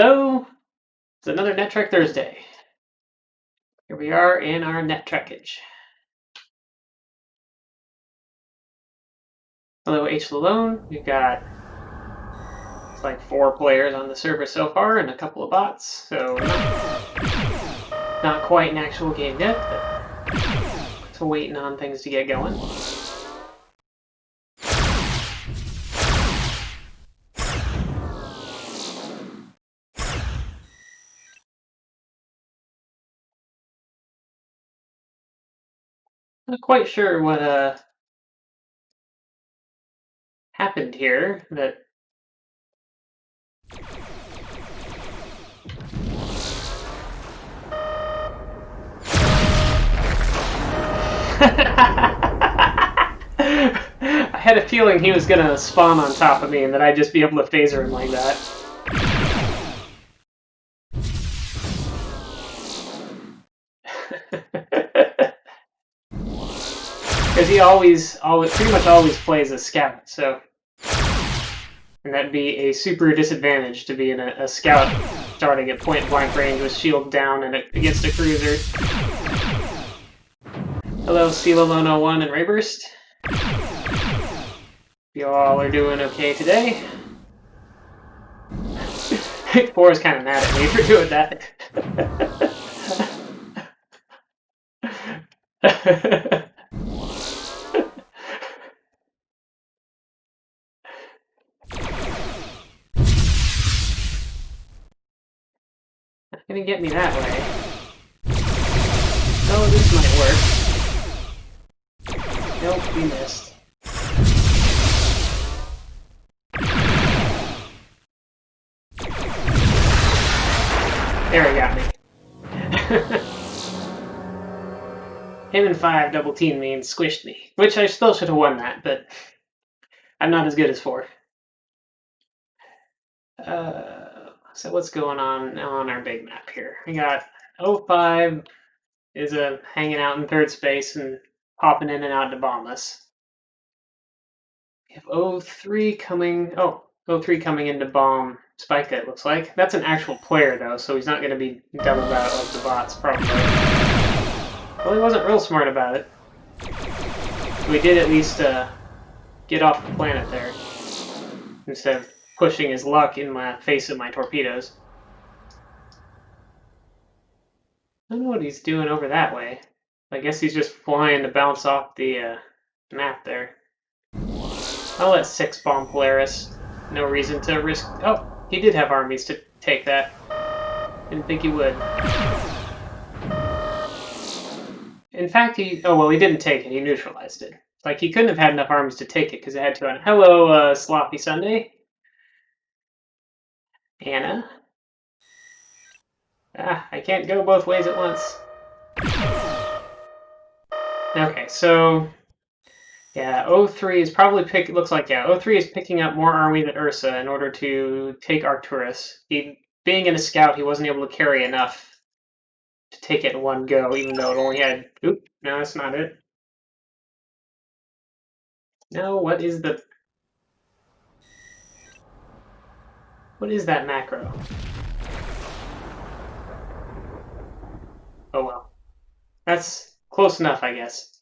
Hello, it's another Netrek Thursday. Here we are in our Netrekage. Hello, H. Lalone. We've got like 4 players on the server so far and a couple of bots, so not quite an actual game yet, but still waiting on things to get going. Not quite sure what happened here. That I had a feeling he was gonna spawn on top of me and that I'd just be able to phaser him like that. Because he always, pretty much always plays a scout, so. And that'd be a super disadvantage to be in a scout starting at point blank range with shield down and against a cruiser. Hello, Celalone01 and Rayburst. You all are doing okay today. 4 is kind of mad at me for doing that. Not gonna get me that way. Oh, this might work. Nope, we missed. There, he got me. Him and 5 double team me and squished me, which I still should have won that, but I'm not as good as 4. So what's going on our big map here? We got 05 is hanging out in third space and popping in and out to bomb us. We have 03 coming. Oh, 03 coming in to bomb Spike, it looks like. That's an actual player, though, so he's not going to be doubled out like the bots, probably. Well, he wasn't real smart about it. We did at least get off the planet there, instead of pushing his luck in my face of my torpedoes. I don't know what he's doing over that way. I guess he's just flying to bounce off the map there. I'll let 6 bomb Polaris. No reason to risk... Oh, he did have armies to take that. Didn't think he would. In fact, he didn't take it. He neutralized it. Like, he couldn't have had enough armies to take it because it had to... Hello, Sloppy Sunday. Anna. I can't go both ways at once. Okay, so... Yeah, 03 is probably looks like, yeah, 03 is picking up more army than Ursa in order to take Arcturus. Being in a scout, he wasn't able to carry enough to take it in one go, even though it only had... Oop, no, that's not it. No, what is that macro? Oh well. That's close enough, I guess.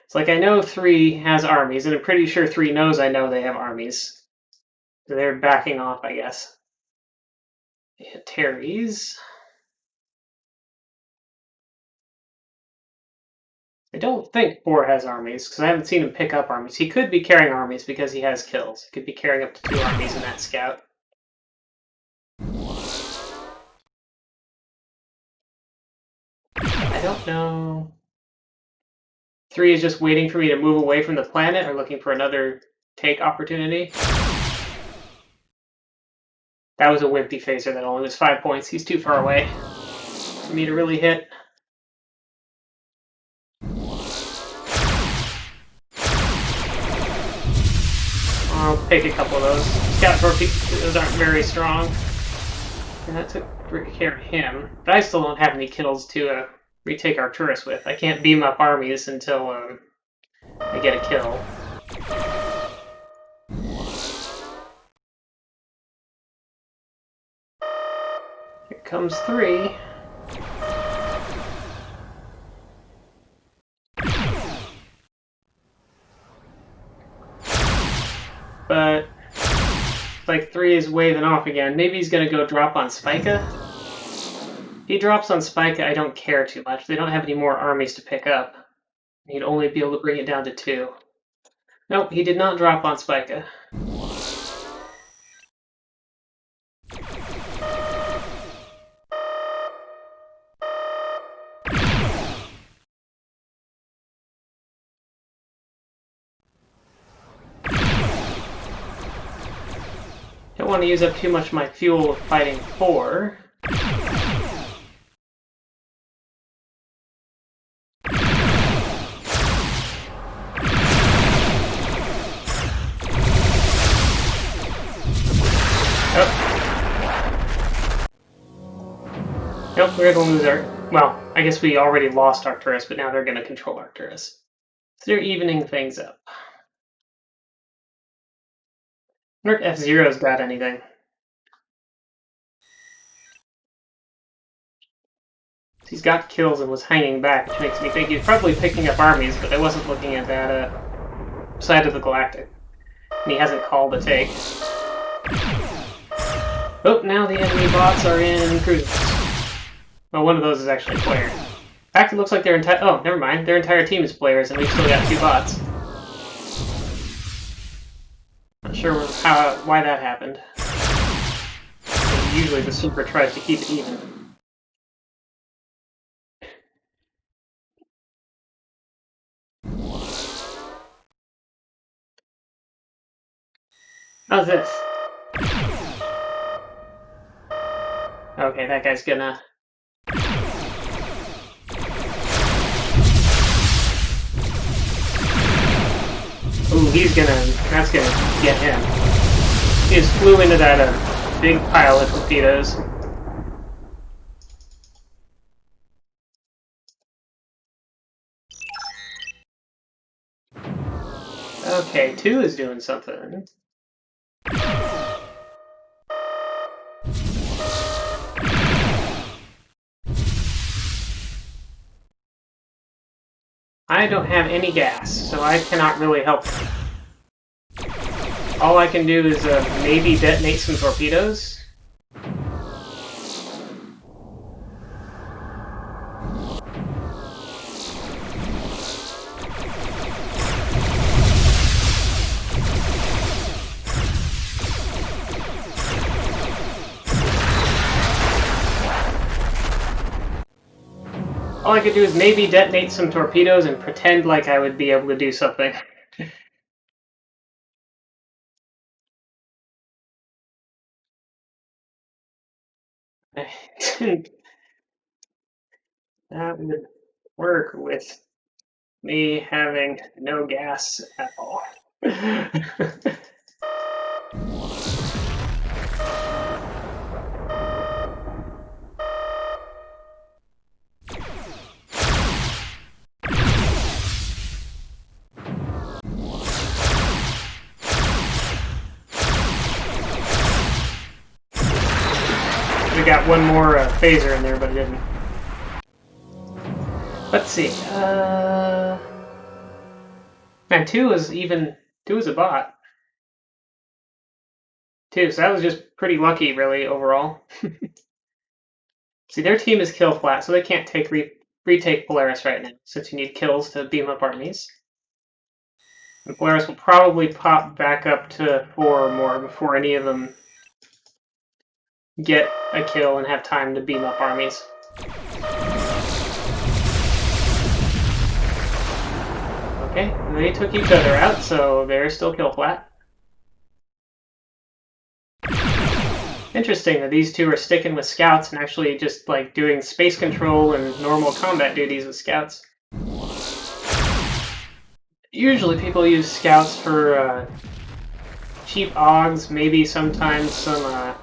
It's like I know 3 has armies, and I'm pretty sure 3 knows I know they have armies. So they're backing off, I guess. And Terry's. I don't think 4 has armies, because I haven't seen him pick up armies. He could be carrying armies because he has kills. He could be carrying up to 2 armies in that scout. I don't know. 3 is just waiting for me to move away from the planet or looking for another take opportunity. That was a wimpy phaser that only was 5 points. He's too far away for me to really hit. I'll take a couple of those. Scout torpedoes aren't very strong. And that took care of him. But I still don't have any kills to retake Arcturus with. I can't beam up armies until I get a kill. Here comes 3. But it's like 3 is waving off again. Maybe he's gonna go drop on Spica. If he drops on Spica, I don't care too much. They don't have any more armies to pick up. He'd only be able to bring it down to 2. Nope, he did not drop on Spica. Don't want to use up too much of my fuel fighting 4. Nope, we're going to lose our... Well, I guess we already lost Arcturus, but now they're going to control Arcturus. So they're evening things up. I wonder if F-Zero's got anything. He's got kills and was hanging back, which makes me think he's probably picking up armies, but I wasn't looking at that side of the Galactic. And he hasn't called a take. Oh, now the enemy bots are in cruisers. Well, one of those is actually players. In fact, it looks like their entire... Oh, never mind. Their entire team is players, and we've still got 2 bots. Not sure why that happened. Usually the super tries to keep it even. How's this? Okay, that guy's gonna... Ooh, that's gonna get him. He just flew into that big pile of torpedoes. Okay, 2 is doing something. I don't have any gas, so I cannot really help him. All I can do is maybe detonate some torpedoes. All I could do is maybe detonate some torpedoes and pretend like I would be able to do something. That would work with me having no gas at all. We got one more phaser in there, but it didn't. Let's see. Man, 2 is a bot. 2, so that was just pretty lucky, really, overall. See, their team is kill flat, so they can't retake Polaris right now, since you need kills to beam up armies. And Polaris will probably pop back up to 4 or more before any of them get a kill and have time to beam up armies. Okay, they took each other out, so they're still kill flat. Interesting that these 2 are sticking with scouts and actually just like doing space control and normal combat duties with scouts. Usually people use scouts for cheap augs, maybe sometimes some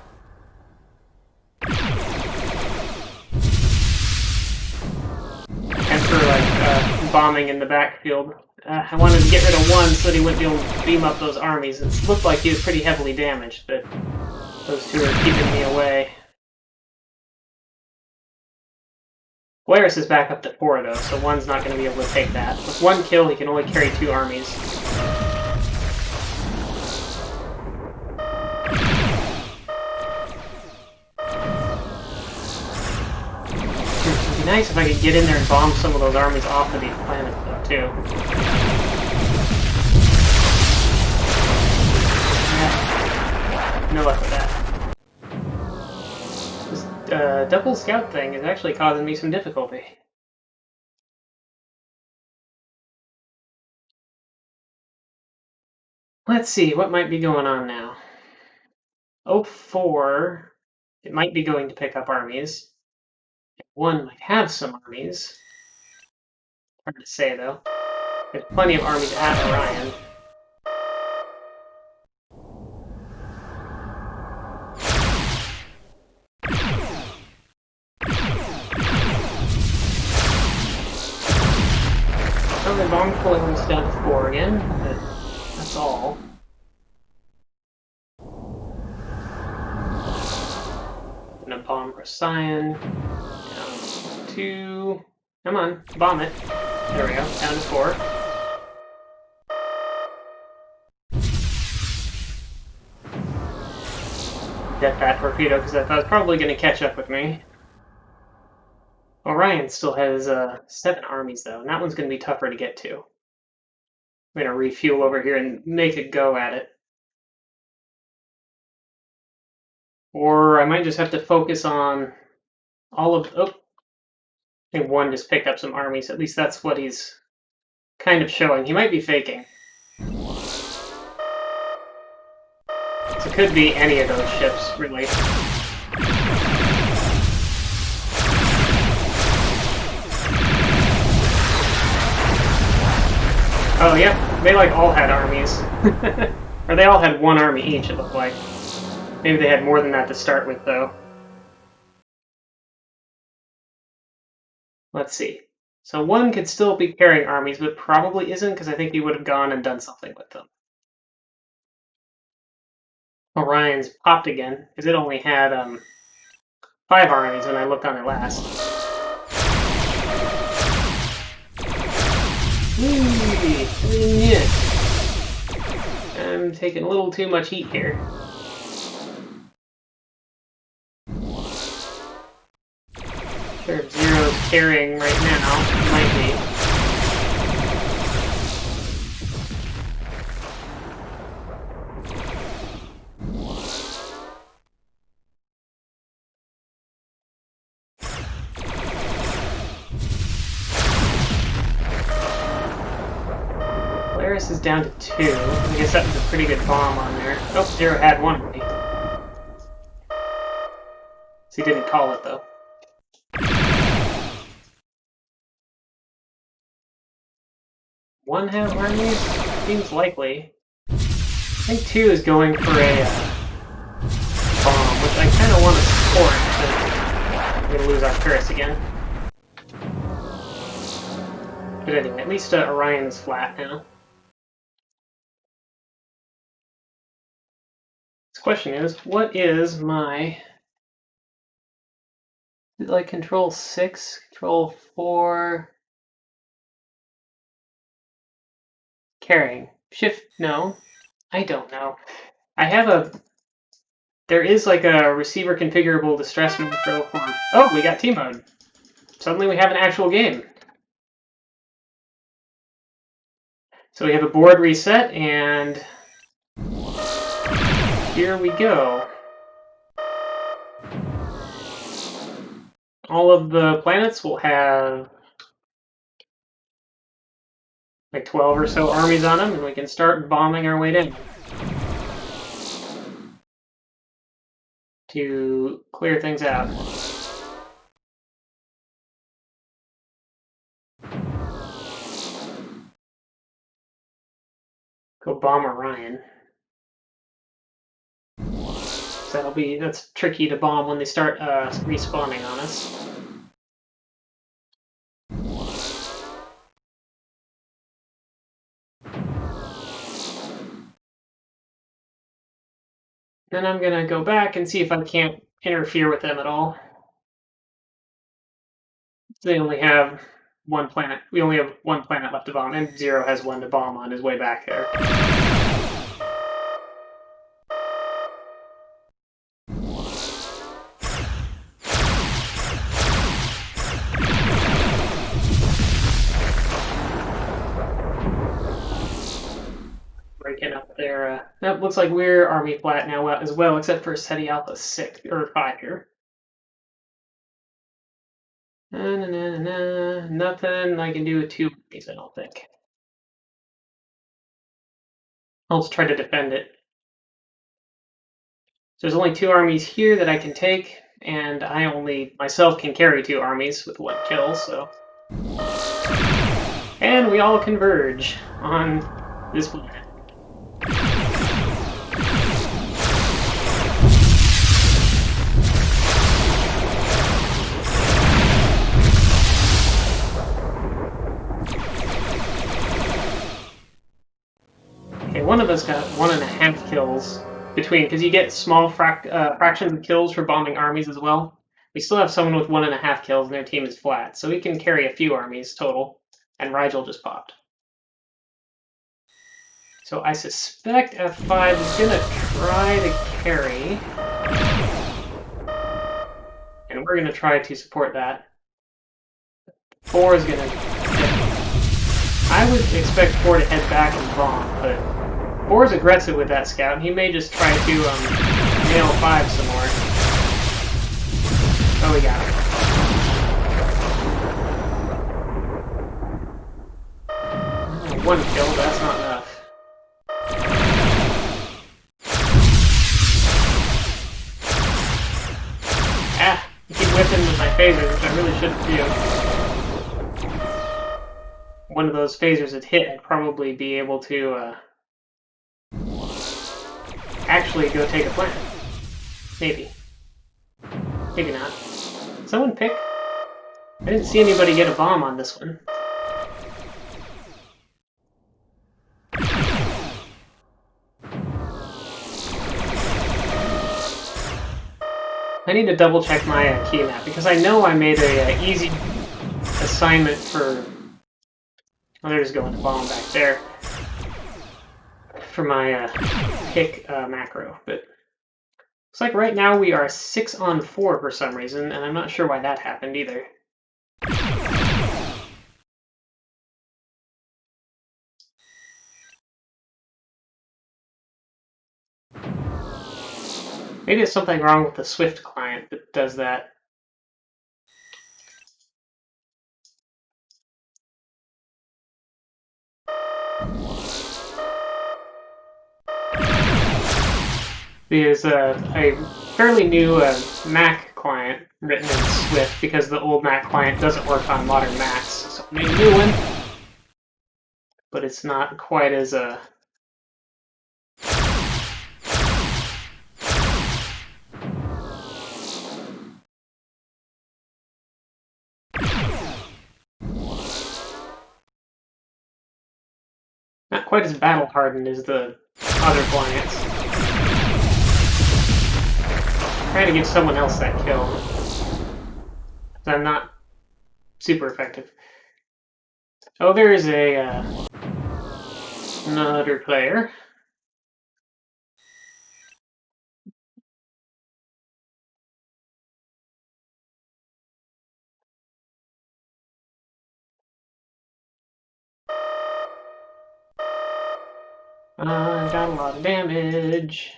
bombing in the backfield. I wanted to get rid of one so that he wouldn't be able to beam up those armies. It looked like he was pretty heavily damaged, but those two are keeping me away. Polaris is back up to 4, though, so one's not going to be able to take that. With one kill, he can only carry 2 armies. It'd be nice if I could get in there and bomb some of those armies off of these planets, though, too. Yeah. No luck with that. Double scout thing is actually causing me some difficulty. Let's see, what might be going on now? 04, it might be going to pick up armies. 1 might have some armies. Hard to say, though. There's plenty of armies at Orion. The bomb pulling was down to 4 again, but that's all. Gonna bomb Procyon. Down to 2. Come on, bomb it. There we go, down to 4. Get that torpedo, because I thought it was probably going to catch up with me. Orion still has 7 armies, though, and that one's going to be tougher to get to. I'm going to refuel over here and make a go at it. Or I might just have to focus on all of... Oh, I think 1 just picked up some armies. At least that's what he's kind of showing. He might be faking. So it could be any of those ships, really. Oh, yep. They, like, all had armies. Or they all had 1 army each, it looked like. Maybe they had more than that to start with, though. Let's see. So 1 could still be carrying armies, but probably isn't, because I think he would have gone and done something with them. Orion's popped again, because it only had 5 armies when I looked on it last. I'm taking a little too much heat here. Sure, Zero's carrying right now. Might be. Polaris is down to 2. I guess that was a pretty good bomb on there. Oh, Zero had 1 already. So he didn't call it, though. One have armies? Seems likely. I think 2 is going for a bomb, which I kind of want to support, but I'm going to lose Arcturus again. But anyway, at least Orion's flat now. This question is, what is my... Is it like Control 6, Control 4... Carrying. Shift, no. I don't know. I have a... There is like a receiver configurable distress mode for... Oh, we got team mode. Suddenly we have an actual game. So we have a board reset, and here we go. All of the planets will have like 12 or so armies on them, and we can start bombing our way down to clear things out. Go bomb Orion. So that's tricky to bomb when they start respawning on us. Then I'm gonna go back and see if I can't interfere with them at all. They only have one planet. We only have one planet left to bomb, and Zero has one to bomb on his way back there. Breaking up there. That looks like we're army flat now as well, except for SETI Alpha 6 or 5 here. Nothing I can do with 2 armies, I don't think. I'll just try to defend it. So there's only 2 armies here that I can take, and I only myself can carry 2 armies with 1 kill, so. And we all converge on this planet. Okay, one of us got 1.5 kills between, because you get small fractions of kills for bombing armies as well. We still have someone with 1.5 kills and their team is flat, so we can carry a few armies total, and Rigel just popped. So I suspect F5 is going to try to carry, and we're going to try to support that. 4 is going to... I would expect 4 to head back and bomb, but 4 is aggressive with that scout, and he may just try to nail 5 some more. Oh, we got him. 1 kill, but that's not enough. Ah! I keep whipping with my phasers, which I really shouldn't do. One of those phasers had hit, I'd probably be able to actually go take a planet. Maybe. Maybe not. Someone pick? I didn't see anybody get a bomb on this one. I need to double check my key map, because I know I made a easy assignment for... Oh, they're just going to bomb back there. For my pick macro, but looks like right now we are 6 on 4 for some reason, and I'm not sure why that happened either. Maybe there's something wrong with the Swift client that does that. There's a fairly new Mac client written in Swift, because the old Mac client doesn't work on modern Macs, so I made a new one, but it's not quite as not quite as battle hardened as the other clients. Trying to give someone else that kill. I'm not super effective. Oh, there is another player. Got a lot of damage.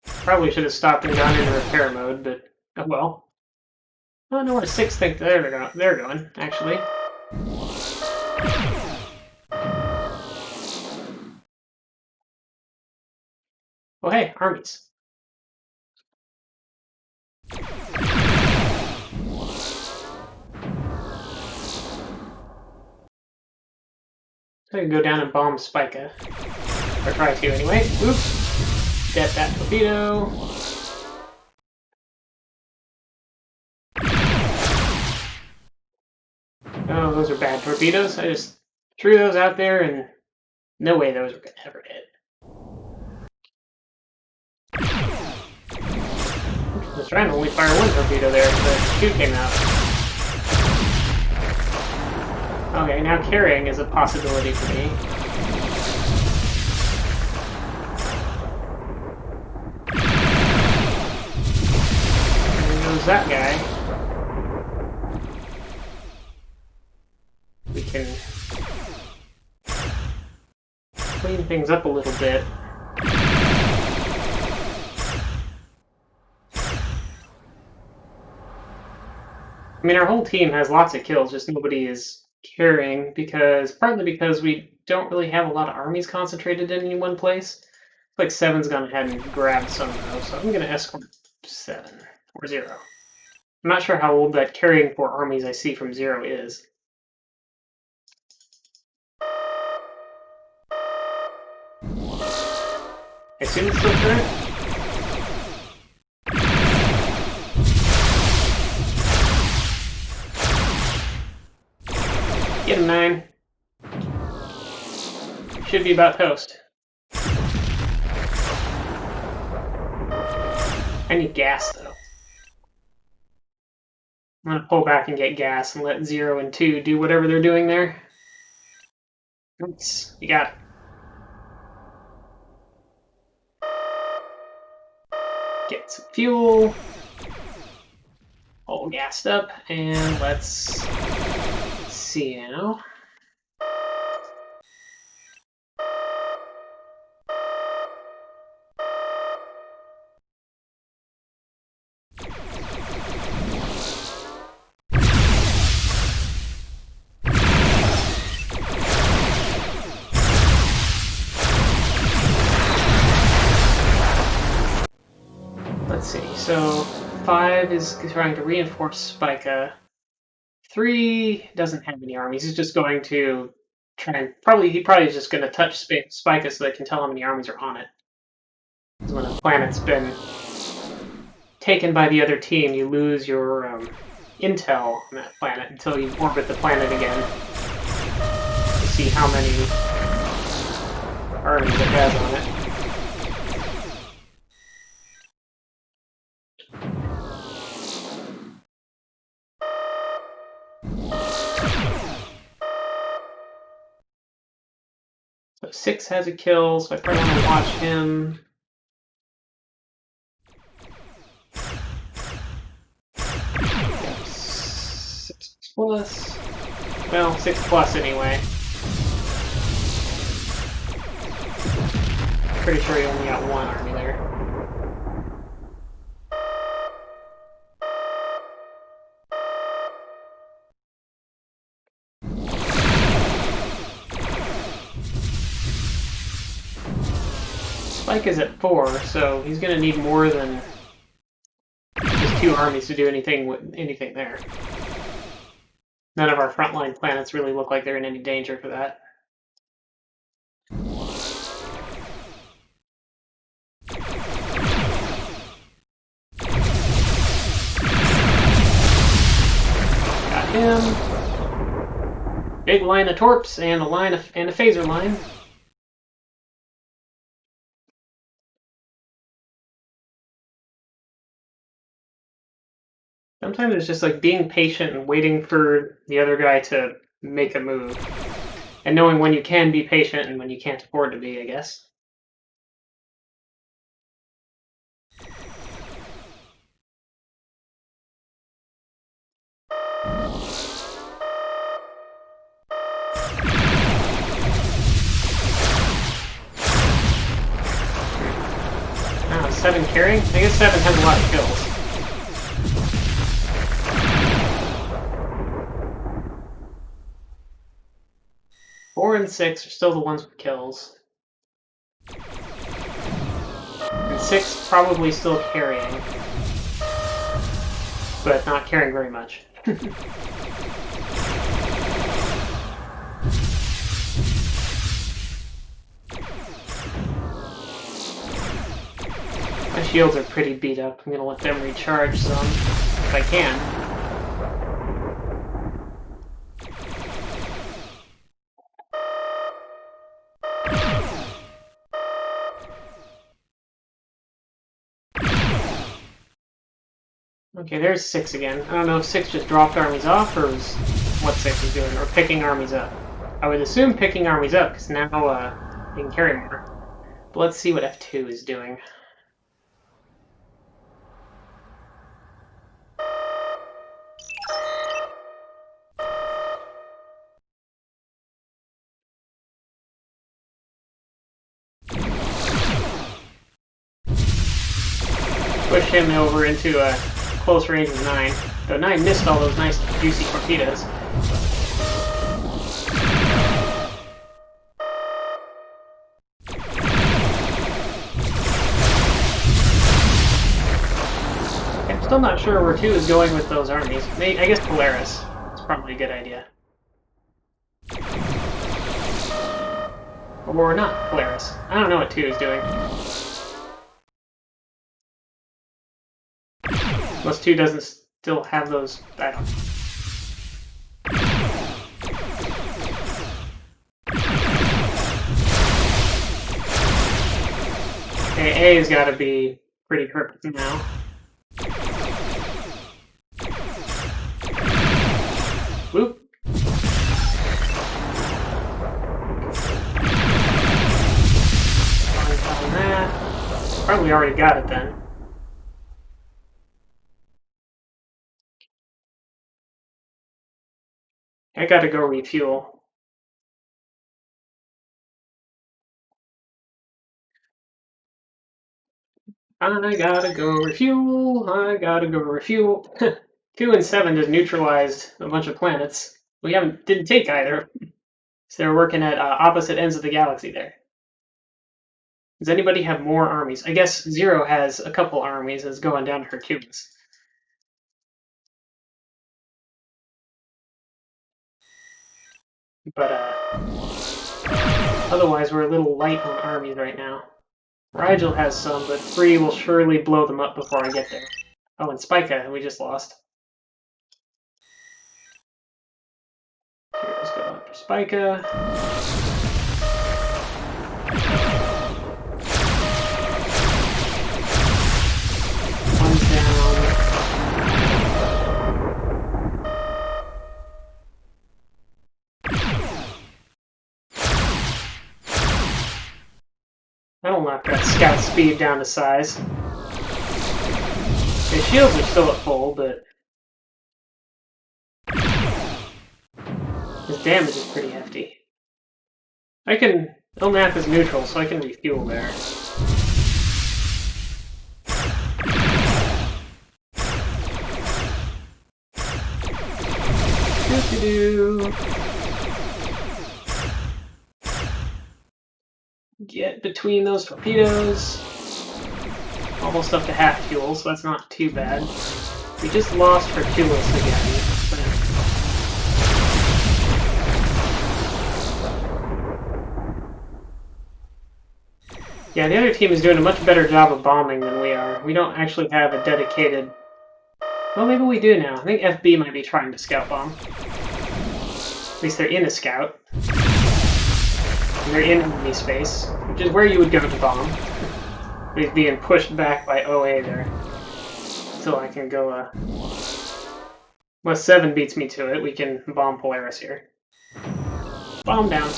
Probably should have stopped and gone into repair mode, but oh well. I don't know where 6 think they're going, actually. Oh hey, armies. So I can go down and bomb Spica. Or try to anyway. Oops. Get that torpedo. Oh, those are bad torpedoes. I just threw those out there and no way those were gonna ever hit. was trying to only fire one torpedo there, but two came out. Okay, now carrying is a possibility for me. There goes that guy. We can clean things up a little bit. I mean, our whole team has lots of kills, just nobody is carrying, partly because we don't really have a lot of armies concentrated in any one place. Like 7's gone ahead and grabbed some of those, so I'm going to escort 7 or 0. I'm not sure how old that carrying 4 armies I see from 0 is. I assume it's still current. Get him, 9. Should be about toast. I need gas, though. I'm going to pull back and get gas and let 0 and 2 do whatever they're doing there. Nice. You got it. Get some fuel. All gassed up, and let's see now. Let's see, so 5 is trying to reinforce Spica. 3 doesn't have any armies. He's just going to try and he probably is just going to touch Spica so they can tell how many armies are on it. Because when a planet's been taken by the other team, you lose your intel on that planet until you orbit the planet again to see how many armies it has on it. So 6 has a kill, so I probably want to watch him. Yep, 6 plus. Well, 6 plus anyway. Pretty sure he only got 1 army there. Spike is at 4, so he's going to need more than just 2 armies to do anything there. None of our frontline planets really look like they're in any danger for that. Got him. Big line of torps and a phaser line. Sometimes it's just like being patient and waiting for the other guy to make a move. And knowing when you can be patient and when you can't afford to be, I guess. Wow, 7 carrying? I guess 7 has a lot of kills. Four and 6 are still the ones with kills. And 6 probably still carrying. But not carrying very much. My shields are pretty beat up. I'm gonna let them recharge some, if I can. Okay, there's 6 again. I don't know if 6 just dropped armies off or was what 6 is doing, or picking armies up. I would assume picking armies up, because now they can carry more. But let's see what F2 is doing. Push him over into a close range of 9. Though 9 missed all those nice juicy torpedoes. I'm still not sure where 2 is going with those armies. I guess Polaris. It's probably a good idea. Or not Polaris. I don't know what 2 is doing. Unless 2 doesn't still have those. I don't know. Okay, A's got to be pretty crippled now. Whoop. On that. Probably already got it then. I gotta go refuel. I gotta go refuel. I gotta go refuel. 2 and 7 just neutralized a bunch of planets. We didn't take either. So they're working at opposite ends of the galaxy there. Does anybody have more armies? I guess 0 has a couple armies that's going down to her cubes. But otherwise we're a little light on armies right now. Rigel has some, but 3 will surely blow them up before I get there. Oh, and Spica, we just lost. Here, let's go after Spica. One's down. That'll knock that scout speed down to size. The shields are still at full, but his damage is pretty hefty. Ilmath is neutral, so I can refuel there. Doo-doo-doo. Get between those torpedoes. Almost up to half fuel, so that's not too bad. We just lost Hercules again. Yeah, the other team is doing a much better job of bombing than we are. We don't actually have a dedicated... Well, maybe we do now. I think FB might be trying to scout bomb. At least they're in a scout. And they're in enemy space, which is where you would go to bomb. But he's being pushed back by OA there. Until I can go, Unless 7 beats me to it, we can bomb Polaris here. Bomb down.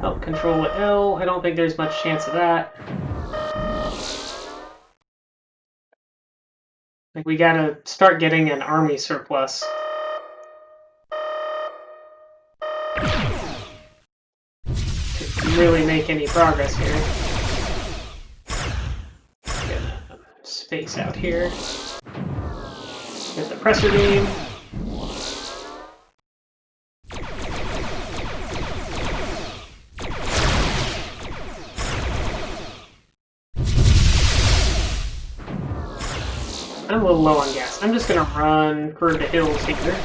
Help control with L. I don't think there's much chance of that. Like, we gotta start getting an army surplus. To really make any progress here. Gonna space out here. Get the pressure beam. I'm a little low on gas. I'm just gonna run for the hills here.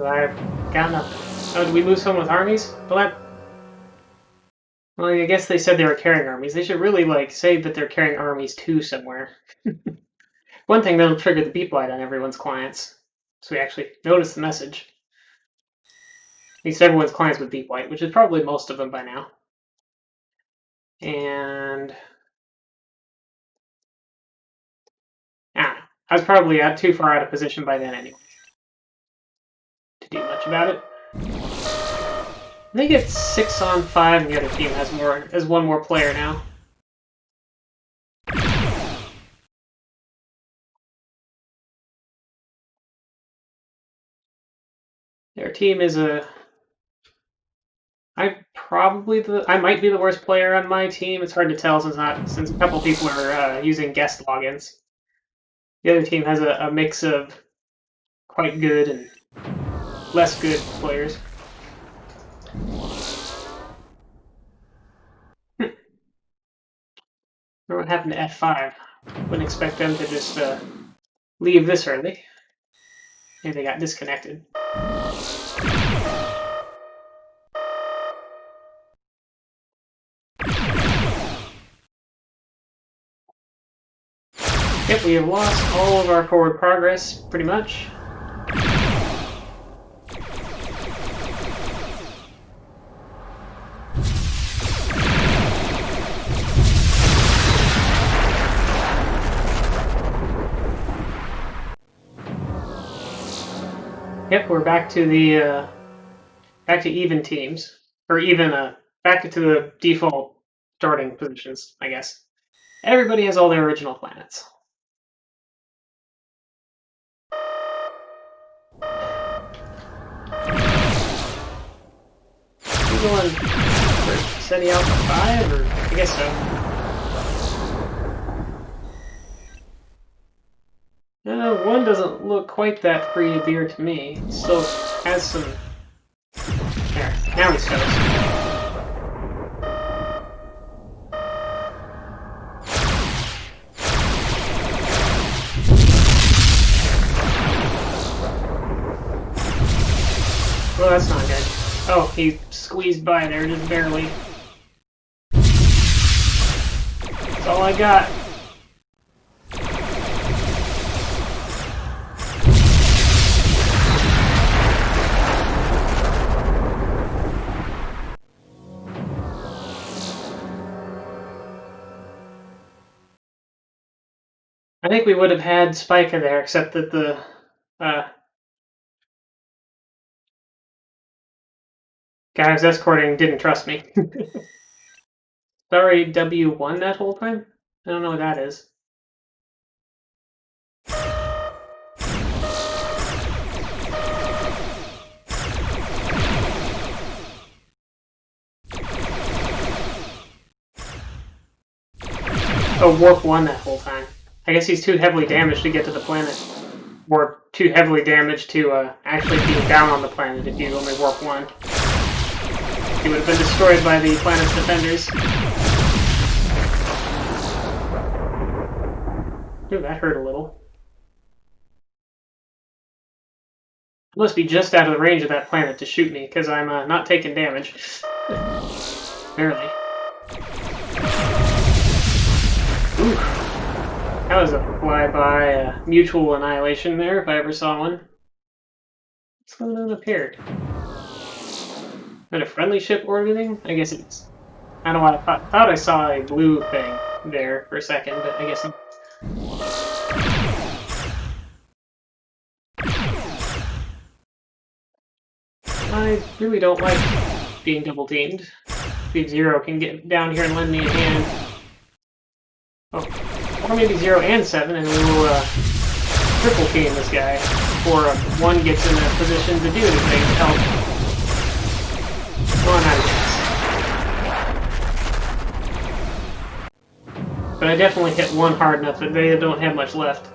I've got enough. Oh, did we lose someone with armies? Well, Well, I guess they said they were carrying armies. They should really, like, say that they're carrying armies to somewhere. One thing that'll trigger the beep light on everyone's clients. So we actually notice the message. At least everyone's clients with beep light, which is probably most of them by now. And I was probably too far out of position by then anyway to do much about it. I think it's 6-on-5, and the other team has one more player now. Their team is I might be the worst player on my team. It's hard to tell since a couple people are using guest logins. The other team has a mix of quite good and less good players. What happened to F5? Wouldn't expect them to just leave this early. Maybe they got disconnected. Yep, we have lost all of our forward progress, pretty much. Yep, we're back to the back to even teams, or even back to the default starting positions, I guess. Everybody has all their original planets. You going for SETI Alpha 5, or I guess so. One doesn't look quite that free of beer to me. It still has some. There, now he's toast. Well, that's not good. Oh, he squeezed by there just barely. That's all I got. I think we would have had Spica there, except that the guy I was escorting didn't trust me. Sorry, W1 that whole time? I don't know what that is. Oh, Warp 1 that whole time. I guess he's too heavily damaged to get to the planet. Or too heavily damaged to actually be down on the planet if you only Warp 1. He would have been destroyed by the planet's defenders. Ooh, that hurt a little. I must be just out of the range of that planet to shoot me, because I'm not taking damage. Barely. Ooh. That was a flyby mutual annihilation there, if I ever saw one. What's going on up here? Is that a friendly ship orbiting? I guess it's... I don't know why I thought I saw a blue thing there for a second, but I guess... I really don't like being double-teamed. See if Zero can get down here and lend me a hand. Oh, or maybe 0 and 7, and we will triple team this guy before one gets in a position to do anything to help. Well, not a chance. But I definitely hit one hard enough that they don't have much left.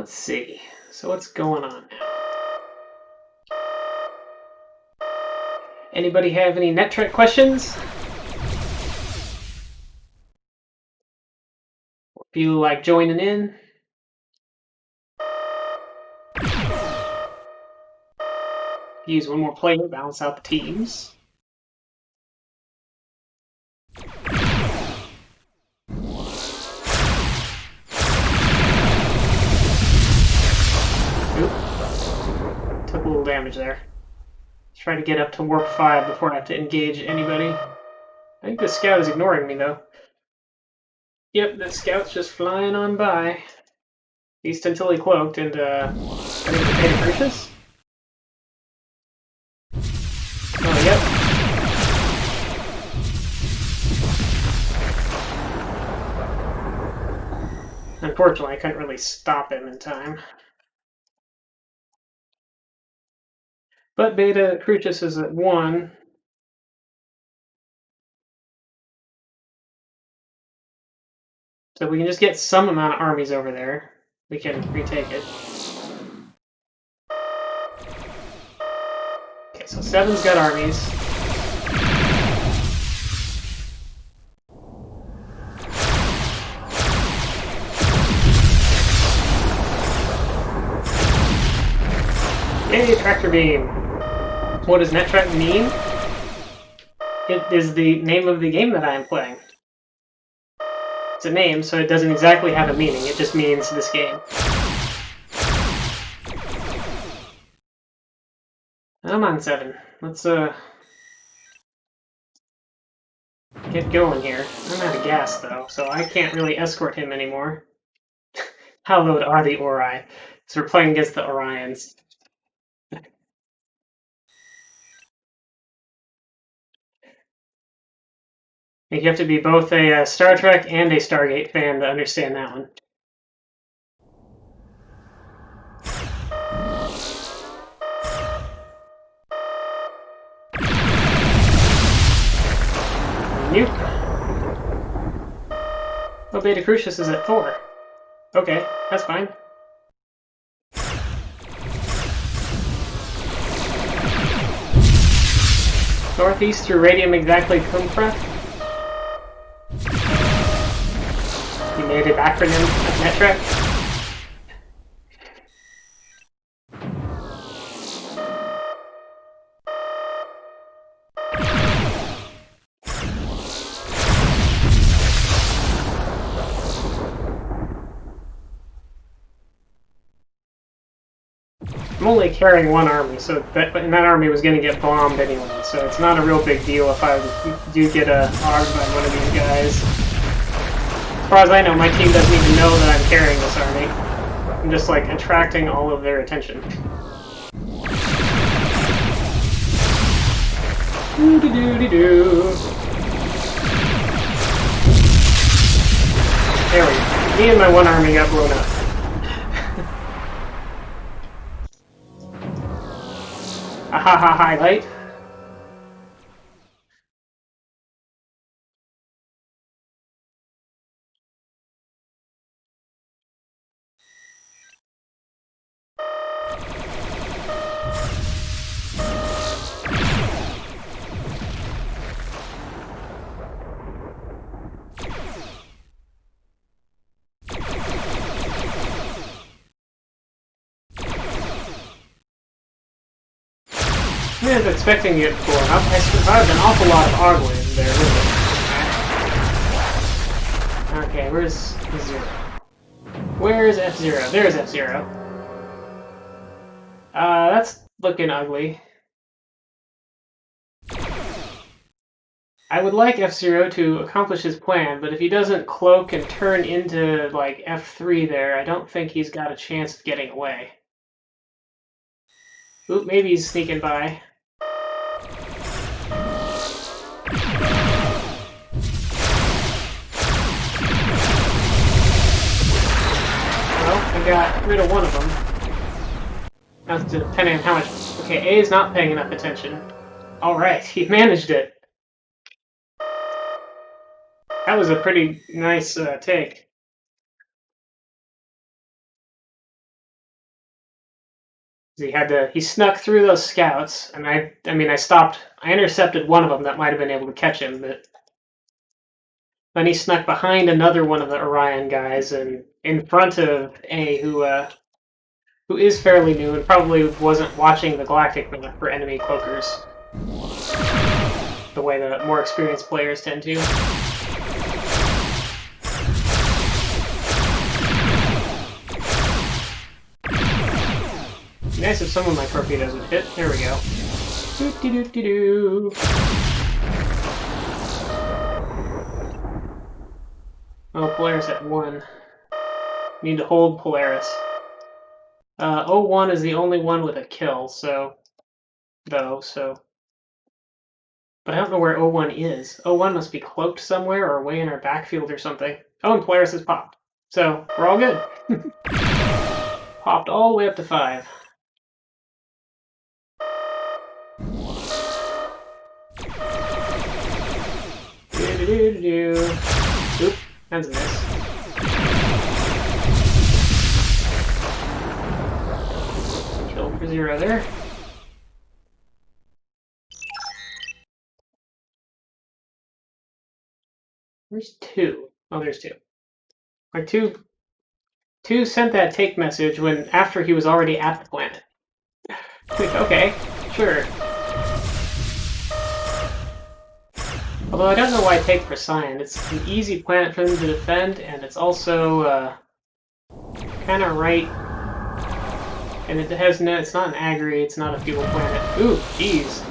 Let's see. So what's going on now? Anybody have any Netrek questions? Feel like joining in? Use one more player to balance out the teams. Oop. Took a little damage there. Try to get up to warp 5 before I have to engage anybody. I think the scout is ignoring me though. Yep, the scout's just flying on by. At least until he cloaked and I think the Beta Crucius? Oh, yep. Unfortunately, I couldn't really stop him in time. But Beta Crucius is at 1. So if we can just get some amount of armies over there, we can retake it. Okay, so 7's got armies. Yay, Tractor Beam! What does Netrek mean? It is the name of the game that I am playing. It's a name, so it doesn't exactly have a meaning. It just means this game. I'm on 7. Let's get going here. I'm out of gas though, so I can't really escort him anymore. Hallowed are the Ori. So we're playing against the Orions. I think you have to be both a Star Trek and a Stargate fan to understand that one. Nuke. Oh, Beta Crucius is at 4. Okay, that's fine. Northeast through Radium exactly Kumfra. You made an acronym of Netrek. I'm only carrying 1 army, so that army was going to get bombed anyway, so it's not a real big deal if I do get ogged by one of these guys. As far as I know, my team doesn't even know that I'm carrying this army. I'm just like attracting all of their attention. Doo-doo-doo-doo-doo. There we go. Me and my 1 army got blown up. Ahaha highlight. I was expecting to get blown up. I survived an awful lot of Ogwins there, really. Okay, where's Zero? Where's F-Zero? There's F-Zero. That's looking ugly. I would like F-Zero to accomplish his plan, but if he doesn't cloak and turn into, like, F3 there, I don't think he's got a chance of getting away. Oop, maybe he's sneaking by. Well, I got rid of one of them. That's depending on how much... Okay, A is not paying enough attention. Alright, he managed it. That was a pretty nice take. He snuck through those scouts, and I intercepted one of them that might have been able to catch him, but then he snuck behind another one of the Orion guys and in front of A, who is fairly new and probably wasn't watching the Galactic map for enemy cloakers the way the more experienced players tend to. Nice if some of my torpedoes would hit. There we go. Doo-doo-doo-doo-doo. Oh, Polaris at 1. Need to hold Polaris. 01 is the only one with a kill, so... But I don't know where 01 is. 01 must be cloaked somewhere or way in our backfield or something. Oh, and Polaris is popped. So, we're all good. Popped all the way up to 5. Do-do-do-do-do. Oop, that's a miss. Kill for 0 there. Where's 2? Oh, there's 2. Like 2 sent that take message when after he was already at the planet. Okay, sure. Although I don't know why take for Cyan. It's an easy planet for them to defend, and it's also kind of right. And it has no. It's not an agri. It's not a fuel planet. Ooh, jeez.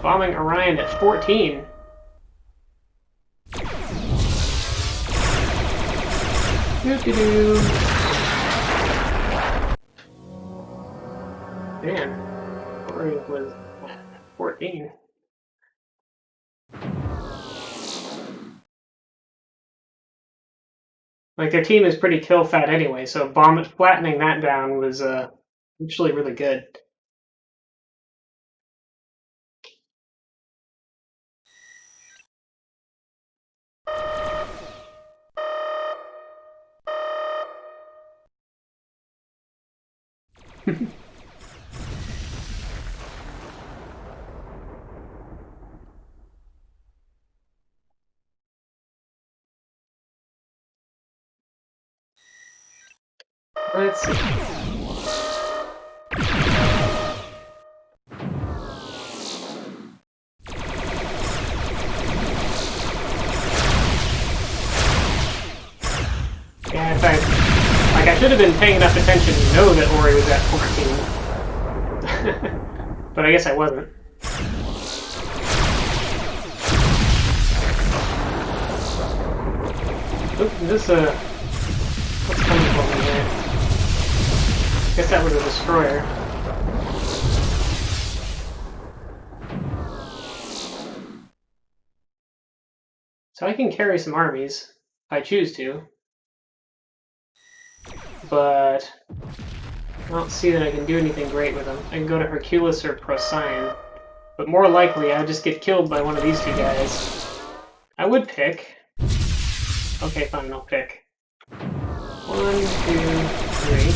Bombing Orion at 14. Doo-doo-doo. Man, Orion was at 14. Like, their team is pretty kill fat anyway, so flattening that down was actually really good. Let's see. Yeah, in fact, like, I should have been paying enough attention to know that Ori was at 14. But I guess I wasn't. Oop, this, what's coming from me here? I guess that was a destroyer. So I can carry some armies, if I choose to. But I don't see that I can do anything great with them. I can go to Hercules or Procyon. But more likely, I'll just get killed by one of these 2 guys. I would pick. Okay, fine, I'll pick. 1, 2, 3.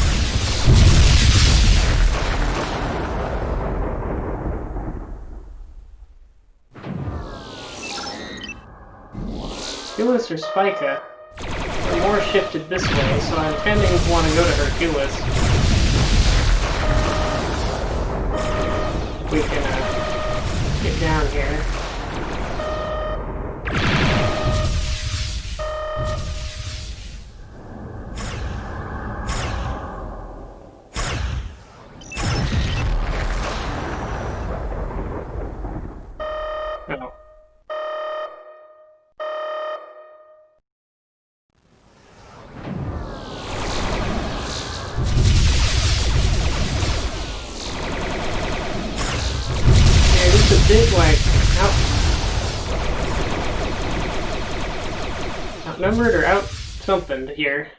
Hercules or Spica are more shifted this way, so I'm tending to want to go to Hercules. If we can get down here. Oh. Bit like outnumbered or out something here.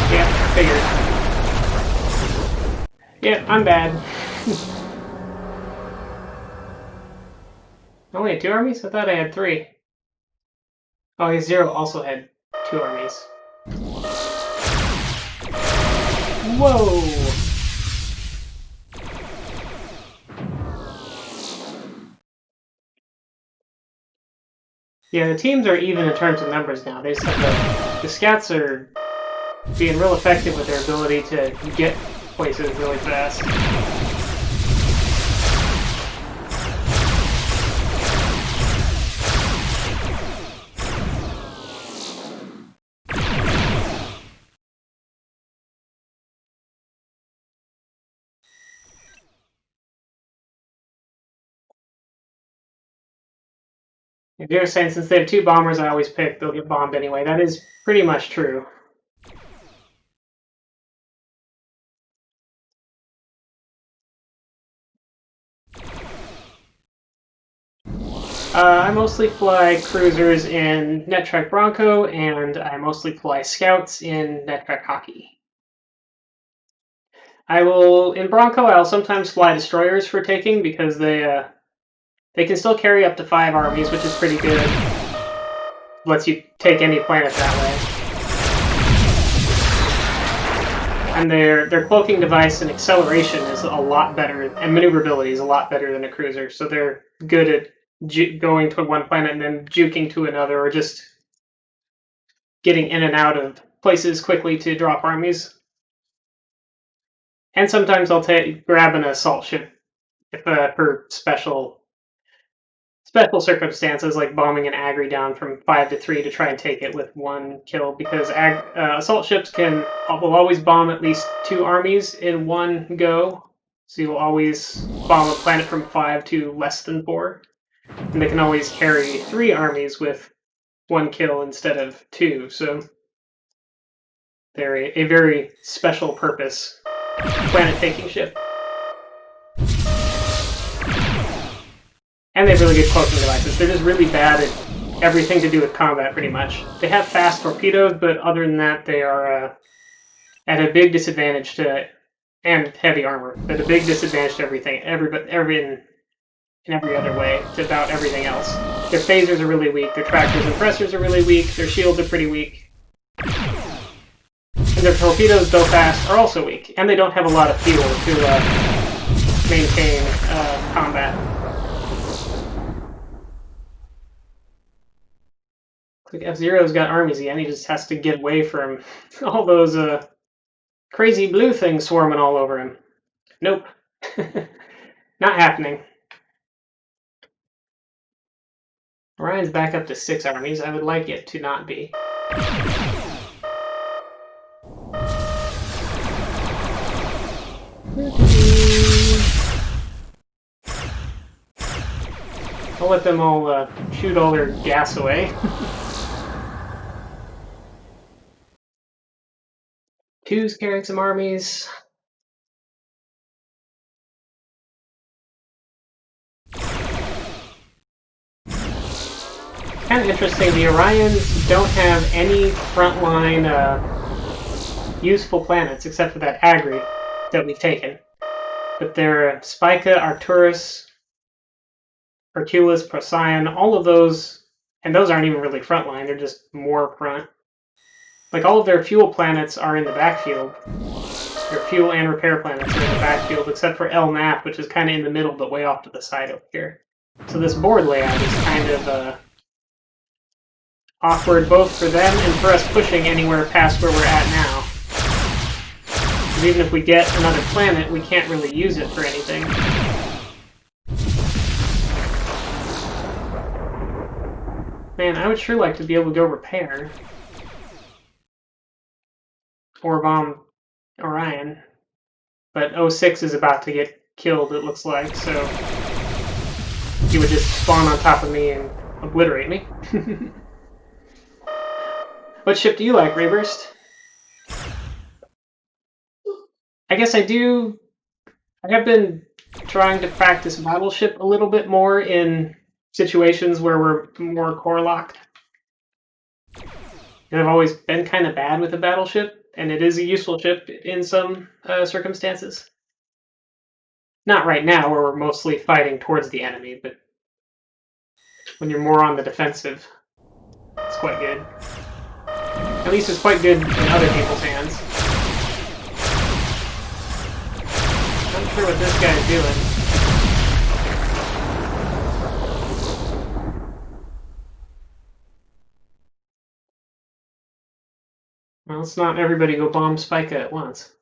Yeah, figured. Yeah, I'm bad. I only had 2 armies? I thought I had 3. Oh, yeah, 0 also had 2 armies. Whoa! Yeah, the teams are even in terms of numbers now. They just have the scouts are being real effective with their ability to get places really fast. If you're saying since they have two bombers I always pick, they'll get bombed anyway. That is pretty much true. I mostly fly cruisers in Netrek Bronco, and I mostly fly scouts in Netrek Hockey. In Bronco, I'll sometimes fly destroyers for taking because they can still carry up to 5 armies, which is pretty good. Lets you take any planet that way. And their cloaking device and acceleration is a lot better, and maneuverability is a lot better than a cruiser. So they're good at going to one planet and then juking to another, or just getting in and out of places quickly to drop armies. And sometimes I'll grab an assault ship for special circumstances, like bombing an agri down from 5 to 3 to try and take it with 1 kill, because assault ships will always bomb at least 2 armies in one go. So you'll always bomb a planet from 5 to less than 4. And they can always carry 3 armies with 1 kill instead of 2. So they're a very special purpose planet-taking ship. And they have really good cloaking devices. They're just really bad at everything to do with combat, pretty much. They have fast torpedoes, but other than that, they are at a big disadvantage and heavy armor. They're at a big disadvantage to everything, in every other way, to about everything else. Their phasers are really weak, their tractors and pressers are really weak, their shields are pretty weak. And their torpedoes, though fast, are also weak. And they don't have a lot of fuel to maintain combat. Like F-Zero's got armies again, he just has to get away from all those crazy blue things swarming all over him. Nope. Not happening. Orion's back up to 6 armies. I would like it to not be. I'll let them all shoot all their gas away. 2's carrying some armies. Kind of interesting, the Orions don't have any frontline useful planets except for that Agri that we've taken. But they're Spica, Arcturus, Hercules, Procyon, all of those, and those aren't even really frontline, they're just more front. Like, all of their fuel planets are in the backfield. Their fuel and repair planets are in the backfield, except for El Nap, which is kind of in the middle, but way off to the side over here. So this board layout is kind of awkward, both for them and for us pushing anywhere past where we're at now. Because even if we get another planet, we can't really use it for anything. Man, I would sure like to be able to go repair. Or bomb Orion. But 06 is about to get killed, it looks like, so he would just spawn on top of me and obliterate me. What ship do you like, Reburst? I guess I do. I have been trying to practice Battleship a little bit more in situations where we're more core locked. And I've always been kind of bad with a battleship, and it is a useful ship in some circumstances. Not right now, where we're mostly fighting towards the enemy, but when you're more on the defensive, it's quite good. At least it's quite good in other people's hands. Not sure what this guy's doing. Well, let's not everybody go bomb Spica at once.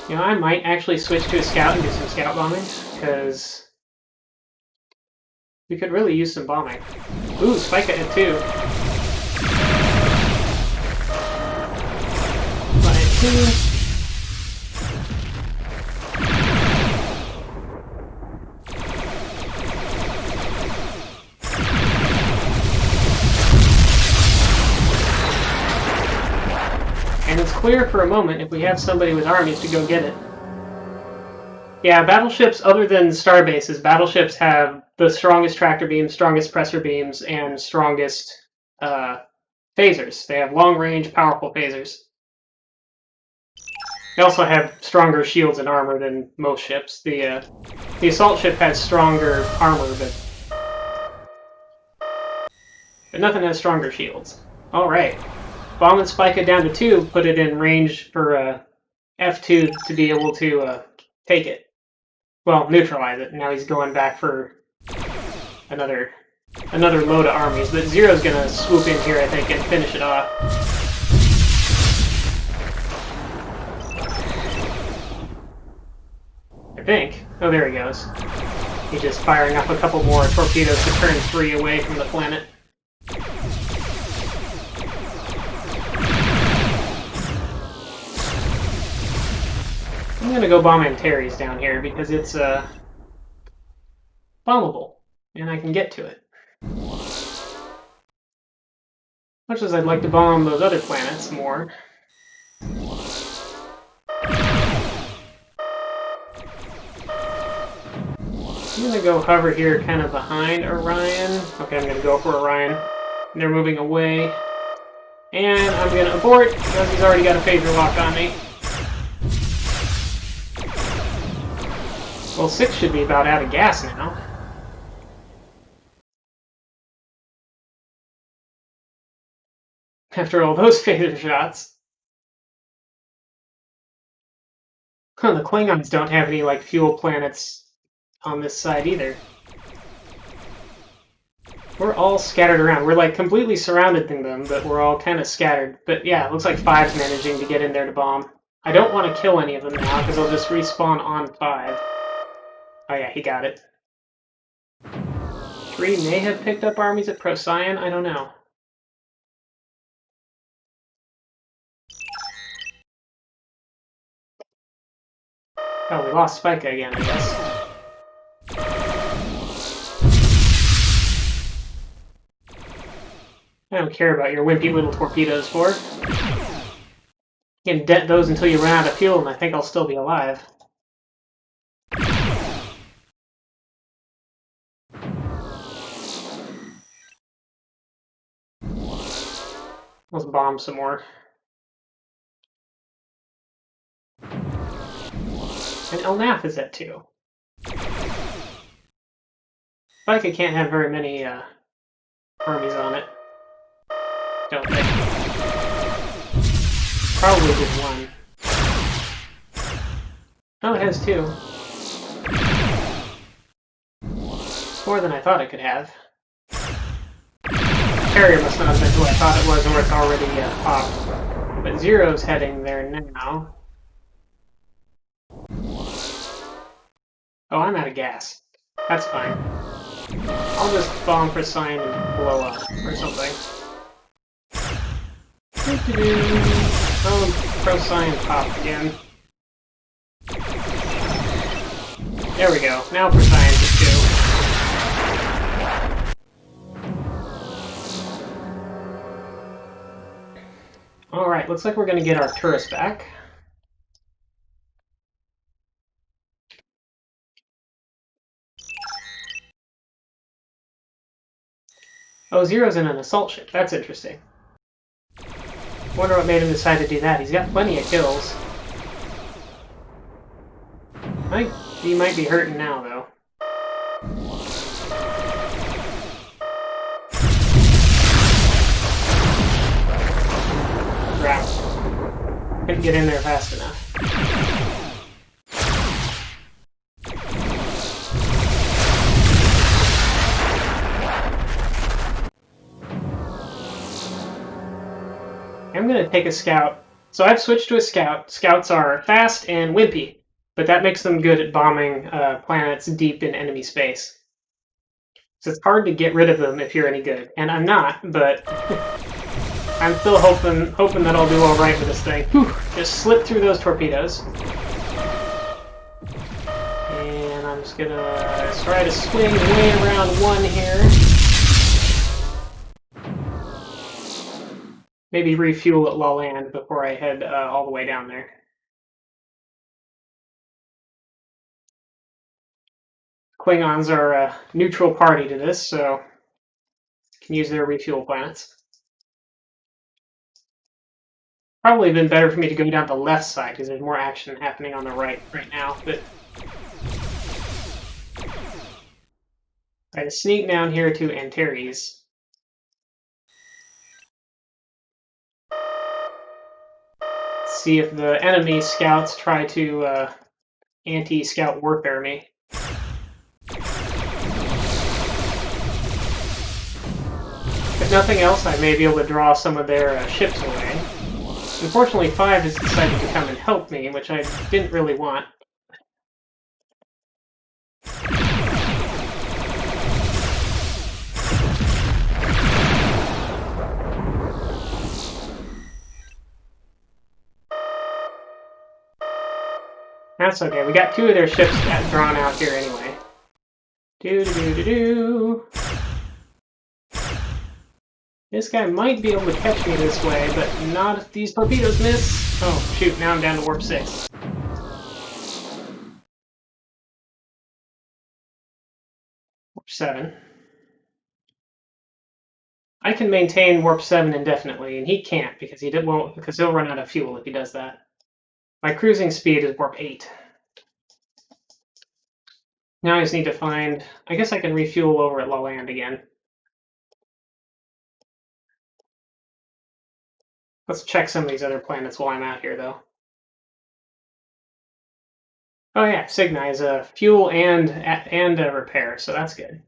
You know, I might actually switch to a scout and do some scout bombing, because we could really use some bombing. Ooh, Spica at 2. One at 2. And it's clear for a moment if we have somebody with armies to go get it. Yeah, battleships, other than star bases, battleships have the strongest tractor beams, strongest pressor beams, and strongest phasers. They have long-range, powerful phasers. They also have stronger shields and armor than most ships. The assault ship has stronger armor, but nothing has stronger shields. All right. Bomb and Spica down to 2, put it in range for F2 to be able to take it. Well, neutralize it. Now he's going back for another load of armies. But Zero's going to swoop in here, I think, and finish it off. I think. Oh, there he goes. He's just firing up a couple more torpedoes to turn 3 away from the planet. I'm going to go bomb Antares down here because it's bombable, and I can get to it. Much as I'd like to bomb those other planets more. I'm going to go hover here kind of behind Orion. Okay, I'm going to go for Orion. They're moving away. And I'm going to abort because he's already got a phaser lock on me. Well, 6 should be about out of gas now. After all those phaser shots. Huh, the Klingons don't have any, like, fuel planets on this side either. We're all scattered around. We're, like, completely surrounded in them, but we're all kind of scattered. But yeah, it looks like 5's managing to get in there to bomb. I don't want to kill any of them now, because they'll just respawn on 5. Oh yeah, he got it. 3 may have picked up armies at Procyon, I don't know. Oh, we lost Spica again, I guess. I don't care about your wimpy little torpedoes, for. You can dent those until you run out of fuel, and I think I'll still be alive. Let's bomb some more. And Elnath is at 2. Spica can't have very many armies on it. Don't think. Probably just 1. Oh, it has 2. More than I thought it could have. Carrier must not have been who I thought it was, or it's already popped. But Zero's heading there now. Oh, I'm out of gas. That's fine. I'll just bomb for sign and blow up, or something. Oh, Procyon popped again. There we go. Now Procyon just go. Alright, looks like we're going to get Arcturus back. Oh, Zero's in an assault ship. That's interesting. Wonder what made him decide to do that. He's got plenty of kills. I think he might be hurting now, though. Crap. get in there fast enough. I'm going to take a scout. So I've switched to a scout. Scouts are fast and wimpy, but that makes them good at bombing planets deep in enemy space. So it's hard to get rid of them if you're any good. And I'm not, but I'm still hoping that I'll do all right with this thing. Whew, just slip through those torpedoes. And I'm just going to try to swing way around one here. Maybe refuel at La Land before I head all the way down there. Klingons are a neutral party to this, so can use their refuel planets. Probably been better for me to go down the left side because there's more action happening on the right now. But I sneak down here to Antares. See if the enemy scouts try to anti-scout warfare me. If nothing else, I may be able to draw some of their ships away. Unfortunately, 5 has decided to come and help me, which I didn't really want. That's okay. We got 2 of their ships drawn out here anyway. Do-do-do-do-do. This guy might be able to catch me this way, but not if these torpedoes miss. Oh, shoot. Now I'm down to warp 6. Warp 7. I can maintain warp 7 indefinitely, and he can't because he'll run out of fuel if he does that. My cruising speed is warp 8. Now I just need to find... I guess I can refuel over at La Land again. Let's check some of these other planets while I'm out here, though. Oh yeah, Cygni is a fuel and a repair, so that's good.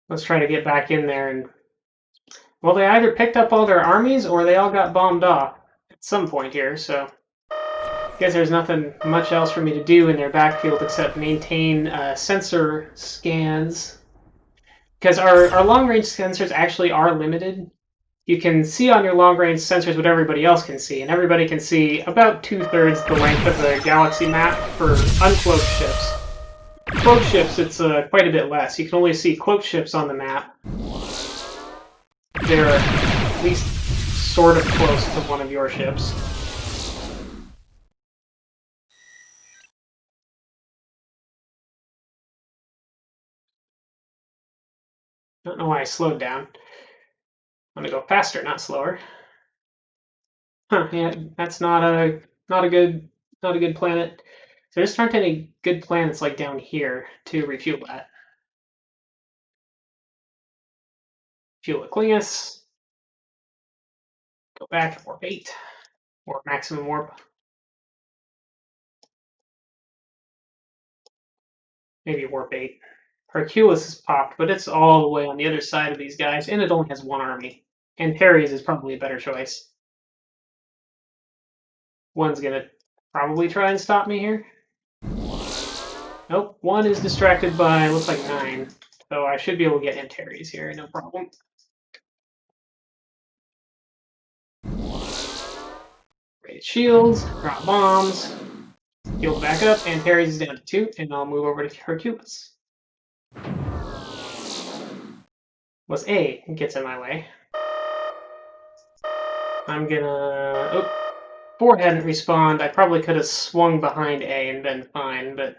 Let's try to get back in there and... Well, they either picked up all their armies or they all got bombed off at some point here, so... I guess there's nothing much else for me to do in their backfield except maintain sensor scans. Because our long-range sensors actually are limited. You can see on your long-range sensors what everybody else can see, and everybody can see about 2/3 the length of the galaxy map for uncloaked ships. Cloaked ships, it's quite a bit less. You can only see cloaked ships on the map. They're at least sort of close to one of your ships. I don't know why I slowed down. I'm gonna go faster, not slower. Huh, yeah, that's not a good planet. So there just aren't any good planets like down here to refuel that. Fuel at Klingus. Go back, warp 8. Or maximum warp. Maybe warp 8. Hercules is popped, but it's all the way on the other side of these guys, and it only has 1 army. And Perry's is probably a better choice. One's gonna probably try and stop me here. Nope, 1 is distracted by, looks like 9. So I should be able to get Antares here, no problem. Raise shields, drop bombs, heal back up, Antares is down to 2, and I'll move over to Hercules. Was A gets in my way. I'm gonna... Oh, 4 hadn't respawned. I probably could have swung behind A and been fine, but...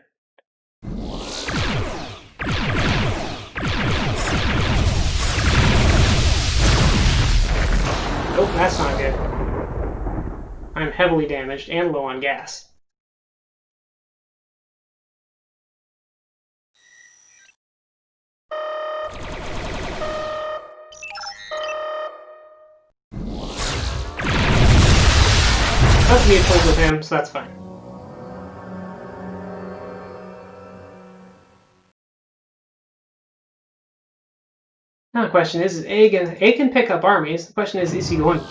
Oh, that's not good. I'm heavily damaged and low on gas. Not mutuals with him, so that's fine. Now the question is A can pick up armies. The question is he going to?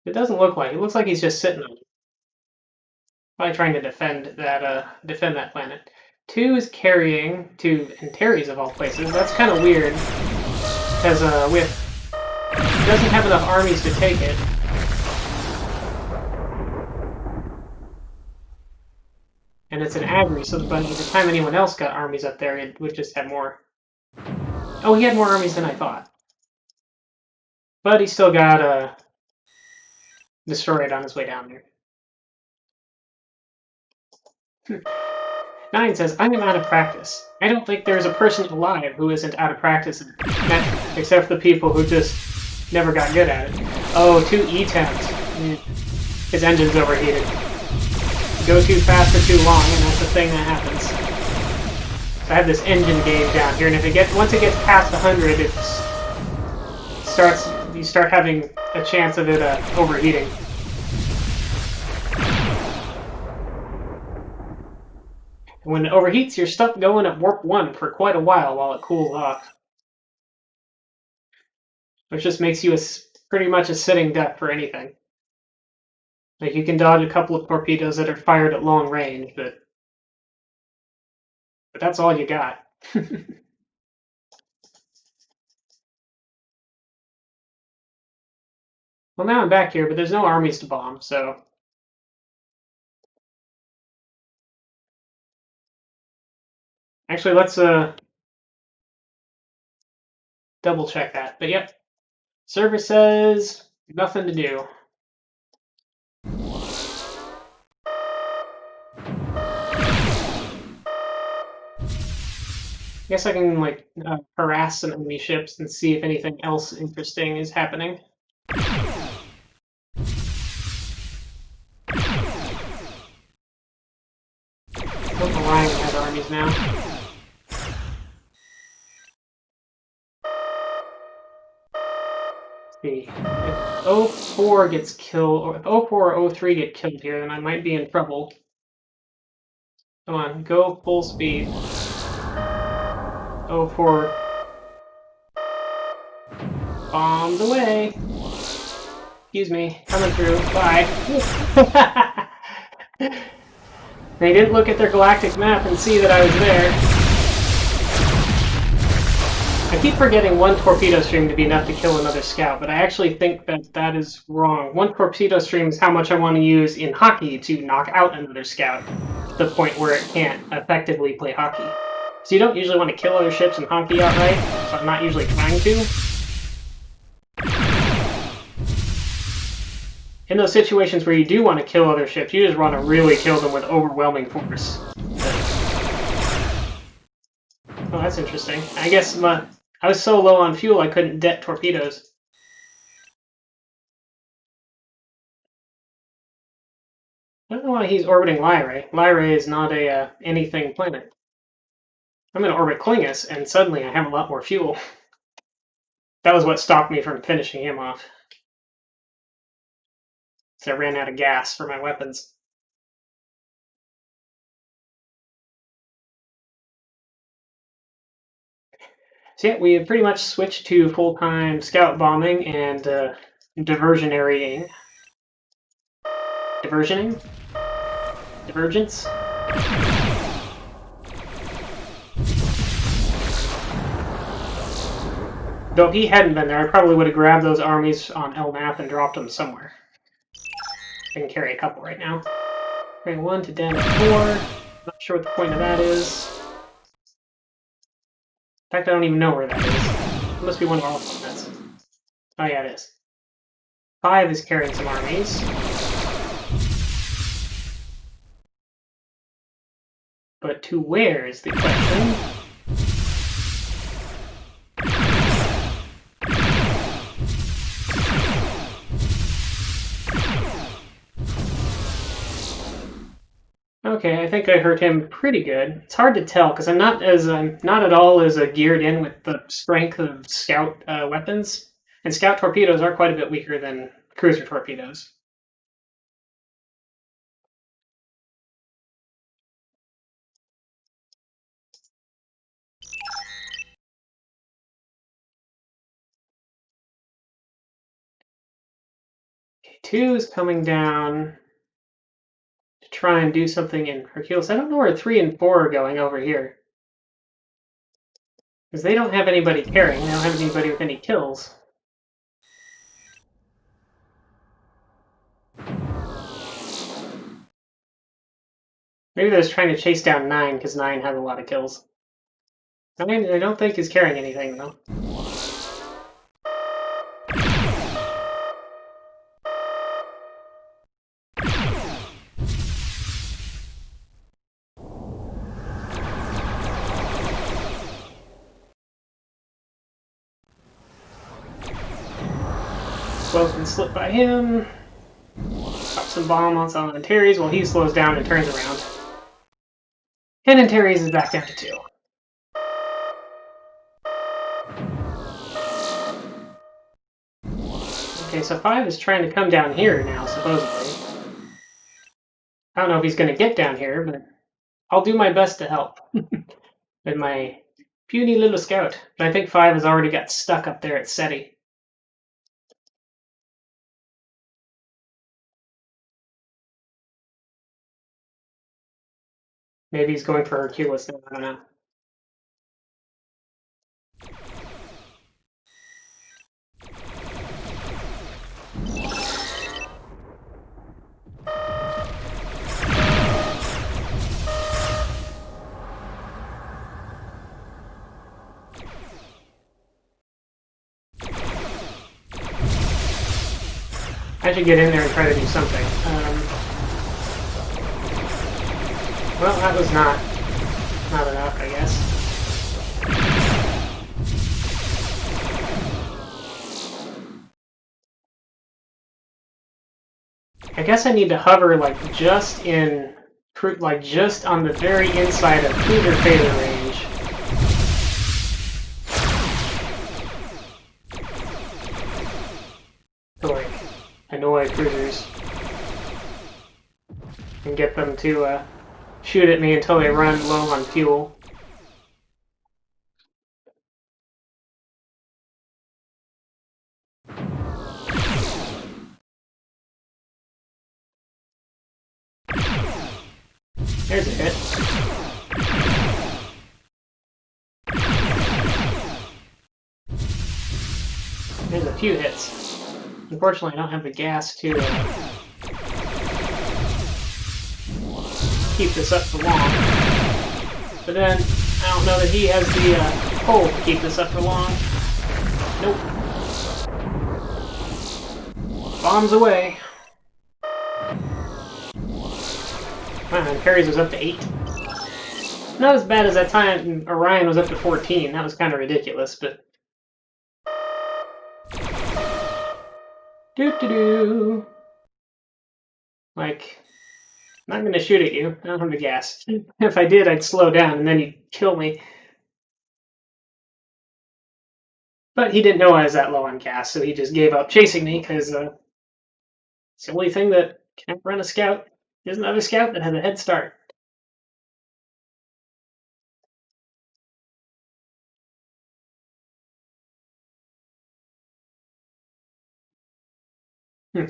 It doesn't look like. It looks like he's just sitting on it. Probably trying to defend that planet. 2 is carrying to Antares of all places. That's kind of weird. Because he doesn't have enough armies to take it. And it's an agri, so by the time anyone else got armies up there, it would just have more. Oh, he had more armies than I thought. But he still got destroyed on his way down there. 9 says, I am out of practice. I don't think there's a person alive who isn't out of practice in Netrek, except for the people who just never got good at it. Oh, 2 E-temps. His engine's overheated. Go too fast for too long, and that's the thing that happens. So I have this engine gauge down here, and if once it gets past 100, you start having a chance of it overheating. And when it overheats, you're stuck going at warp 1 for quite a while it cools off. Which just makes you pretty much a sitting duck for anything. Like, you can dodge a couple of torpedoes that are fired at long range, but that's all you got. Well, now I'm back here, but there's no armies to bomb, so... Actually, let's double check that. But yep, server says nothing to do. I guess I can harass some enemy ships and see if anything else interesting is happening. Orion has armies now. Let's see. If 04 gets killed, or if 04 or 03 get killed here, then I might be in trouble. Come on, go full speed. 04 bombed away. Excuse me, coming through. Bye. They didn't look at their galactic map and see that I was there. I keep forgetting 1 torpedo stream to be enough to kill another scout, but I actually think that is wrong. 1 torpedo stream is how much I want to use in hockey to knock out another scout, to the point where it can't effectively play hockey. So you don't usually want to kill other ships in hockey outright, so I'm not usually trying to. In those situations where you do want to kill other ships, you just want to really kill them with overwhelming force. Oh, that's interesting. I guess I was so low on fuel I couldn't det torpedoes. I don't know why he's orbiting Lyrae. Lyrae is not a anything planet. I'm going to orbit Klingus, and suddenly I have a lot more fuel. That was what stopped me from finishing him off. So I ran out of gas for my weapons. So yeah, we have pretty much switched to full-time scout bombing and diversionarying. Diversioning? Divergence? Though if he hadn't been there, I probably would have grabbed those armies on LMAP and dropped them somewhere. I can carry a couple right now. Bring 1 to Den 4. Not sure what the point of that is. In fact, I don't even know where that is. It must be one of our planets. Oh yeah, it is. 5 is carrying some armies. But to where is the question? Okay, I think I hurt him pretty good. It's hard to tell because I'm not at all as geared in with the strength of scout weapons, and scout torpedoes are quite a bit weaker than cruiser torpedoes. Okay, 2 is coming down to try and do something in Hercules. I don't know where 3 and 4 are going over here. Because they don't have anybody carrying, they don't have anybody with any kills. Maybe they're just trying to chase down 9 because 9 has a lot of kills. 9 I don't think is carrying anything though. Slow can slip by him. Pop some bomb on some Antares while he slows down and turns around. And Antares is back down to 2. Okay, so 5 is trying to come down here now, supposedly. I don't know if he's going to get down here, but I'll do my best to help with my puny little scout. But I think 5 has already got stuck up there at SETI. Maybe he's going for Hercules now, I don't know. I should get in there and try to do something. Well, that was not enough, I guess. I guess I need to hover like just on the very inside of cruiser phaser range. To like annoy cruisers and get them to shoot at me until they run low on fuel. There's a hit. There's a few hits. Unfortunately, I don't have the gas to keep this up for long. But then, I don't know that he has the pull to keep this up for long. Nope. Bombs away. And Perry's was up to 8. Not as bad as that time Orion was up to 14. That was kind of ridiculous, but... Doo-doo-doo. Like, I'm not going to shoot at you. I don't have the gas. If I did, I'd slow down, and then you'd kill me. But he didn't know I was that low on gas, so he just gave up chasing me, because it's the only thing that can run a scout. There's another scout that has a head start.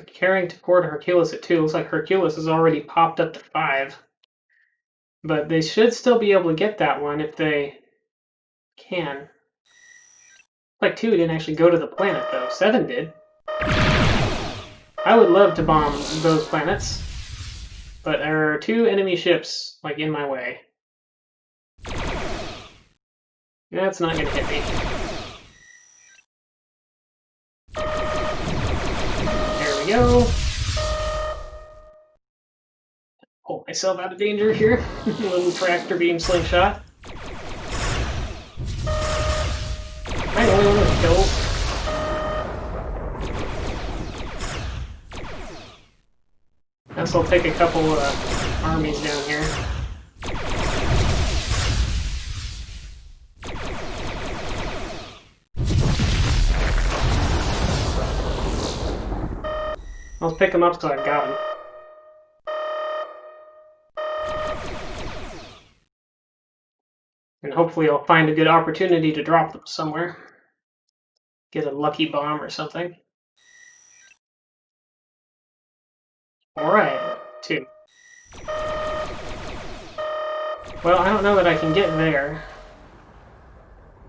Carrying toward Hercules at 2. Looks like Hercules has already popped up to 5. But they should still be able to get that one if they can. Like 2 didn't actually go to the planet, though. 7 did. I would love to bomb those planets. But there are 2 enemy ships, like, in my way. That's not gonna hit me. There we go. Pull myself out of danger here. Little tractor beam slingshot. I only want to kill. Guess I'll take a couple armies down here. I'll pick him up so I've got him. And hopefully I'll find a good opportunity to drop them somewhere. Get a lucky bomb or something. Alright, 2. Well, I don't know that I can get there.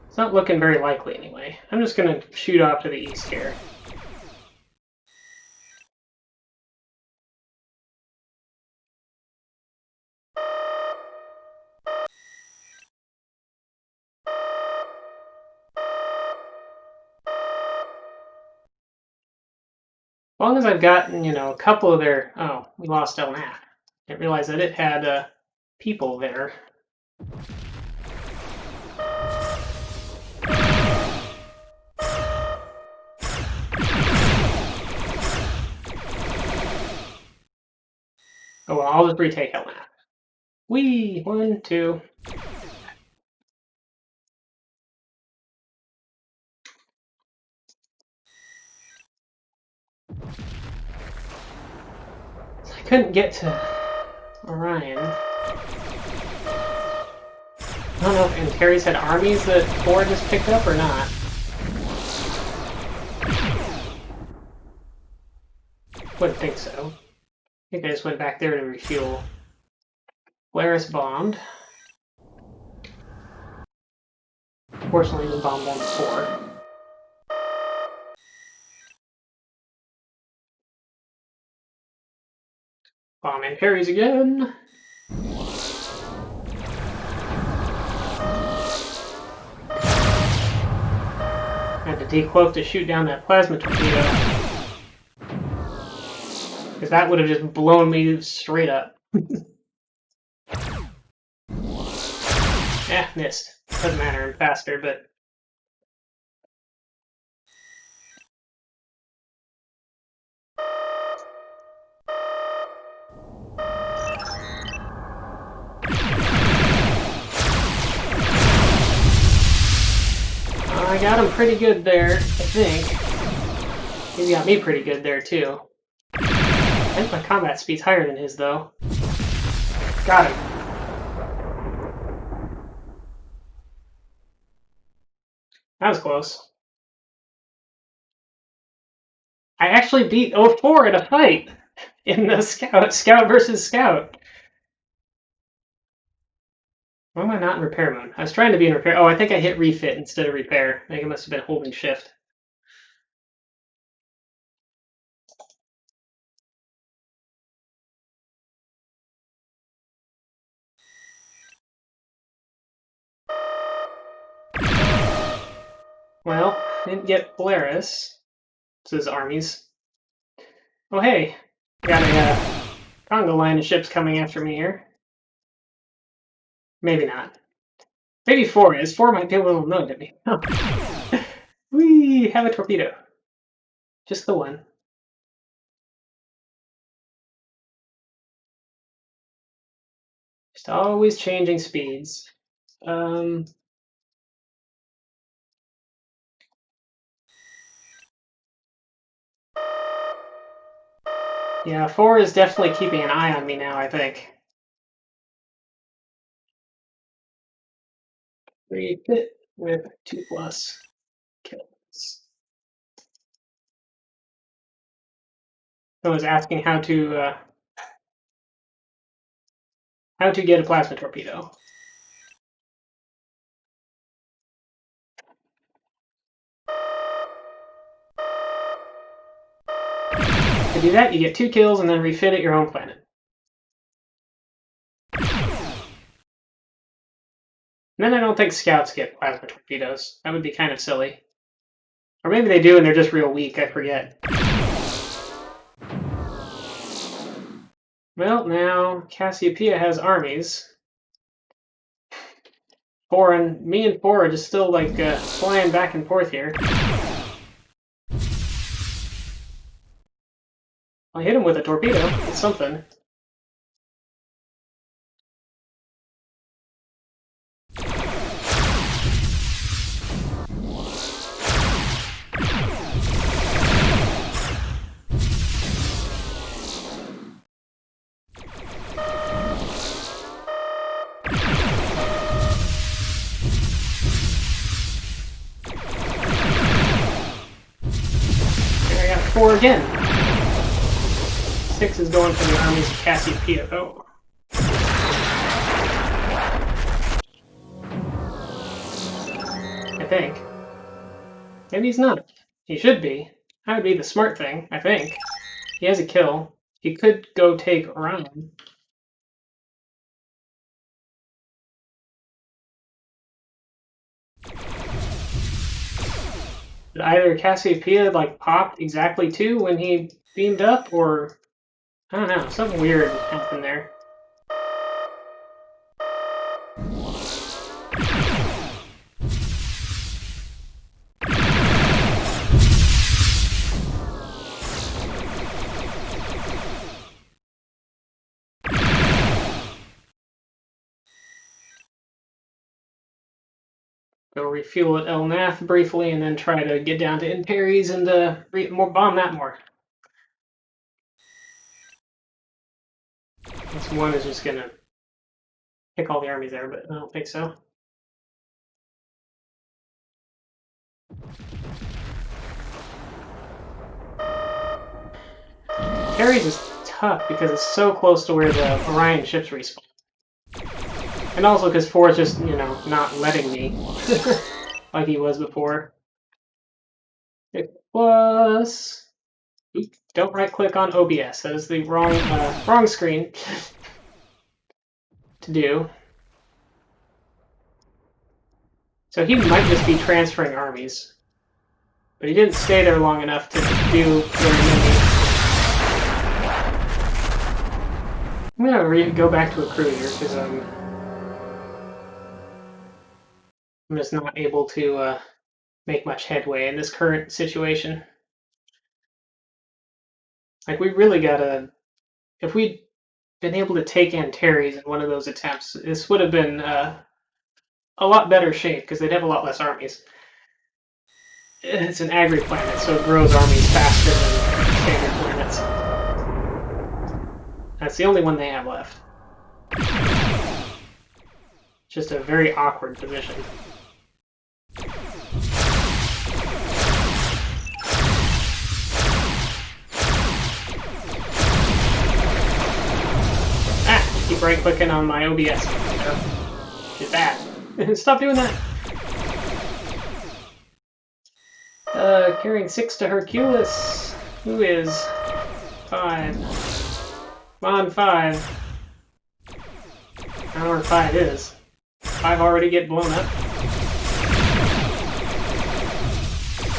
It's not looking very likely anyway. I'm just going to shoot off to the east here. As long as I've gotten, a couple of their... Oh, we lost El Nat. Didn't realize that it had people there. Oh well, I'll just retake El Nat. Whee! 1, 2. I couldn't get to Orion. I don't know if Antares had armies that Thor just picked up or not. Wouldn't think so. I think I just went back there to refuel. Polaris bombed. Fortunately, we bombed on 4. Bomb Antares again. Had to decloak to shoot down that plasma torpedo. Because that would have just blown me straight up. Missed. Doesn't matter, I'm faster, but... I got him pretty good there, I think. He got me pretty good there, too. I think my combat speed's higher than his, though. Got him. That was close. I actually beat 04 in a fight! In the Scout versus Scout. Why am I not in repair mode? I was trying to be in repair. Oh, I think I hit refit instead of repair. I think I must have been holding shift. Well, didn't get Polaris. It's his armies. Oh, hey. Got a Congo line of ships coming after me here. Maybe not. Maybe 4 is. 4 might be a little annoyed at me. We have a torpedo. Just the one. Just always changing speeds. Yeah, 4 is definitely keeping an eye on me now, I think. Refit with 2+ kills. I was asking how to get a plasma torpedo. To do that, you get 2 kills and then refit at your home planet. And then I don't think scouts get plasma torpedoes. That would be kind of silly. Or maybe they do and they're just real weak, I forget. Well, now Cassiopeia has armies. Me and 4 are just still like flying back and forth here. I hit him with a torpedo. It's something. 4 again. 6 is going for the armies of Cassiopeia. Oh. I think. Maybe he's not. He should be. That would be the smart thing, I think. He has a kill. He could go take Orion. Did either Cassiopeia like pop exactly 2 when he beamed up, or I don't know, something weird happened there. Go refuel at El Nath briefly, and then try to get down to Antares and bomb that more. This one is just gonna pick all the armies there, but I don't think so. Antares is tough because it's so close to where the Orion ships respawn. And also because 4 is just, you know, not letting me like he was before. It was... Oops, don't right-click on OBS. That is the wrong screen to do. So he might just be transferring armies. But he didn't stay there long enough to do very many. I'm gonna go back to a cruiser because I'm just not able to make much headway in this current situation. Like, we really gotta... If we'd been able to take Antares in one of those attempts, this would have been a lot better shape because they'd have a lot less armies. It's an agri planet, so it grows armies faster than standard planets. That's the only one they have left. Just a very awkward position. Keep right-clicking on my OBS. Get that. Stop doing that. Carrying 6 to Hercules. Who is 5? Come on, 5. I don't know where 5 is. 5 already get blown up. At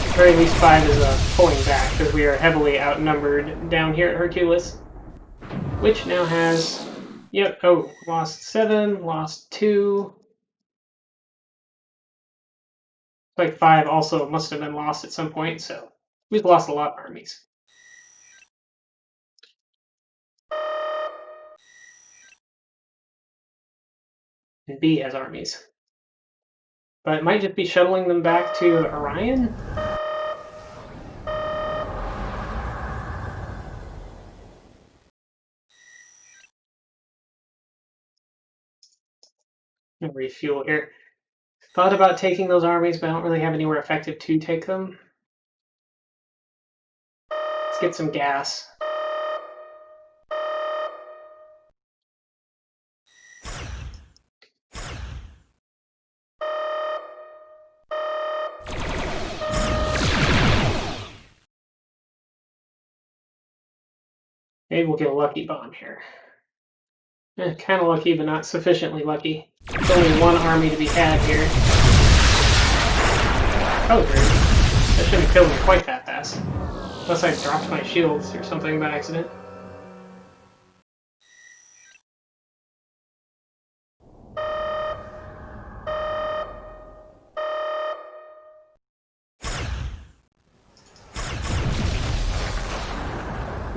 the very least 5 is pulling back because we are heavily outnumbered down here at Hercules, which now has... Yep, oh, lost 7, lost 2. Like 5 also must have been lost at some point, so we've lost a lot of armies. And B has armies. But it might just be shuttling them back to Orion? Refuel here. Thought about taking those armies, but I don't really have anywhere effective to take them. Let's get some gas. Maybe we'll get a lucky bomb here. Kind of lucky, but not sufficiently lucky. There's only one army to be had here. Oh, great. That shouldn't have killed me quite that fast. Unless I dropped my shields or something by accident.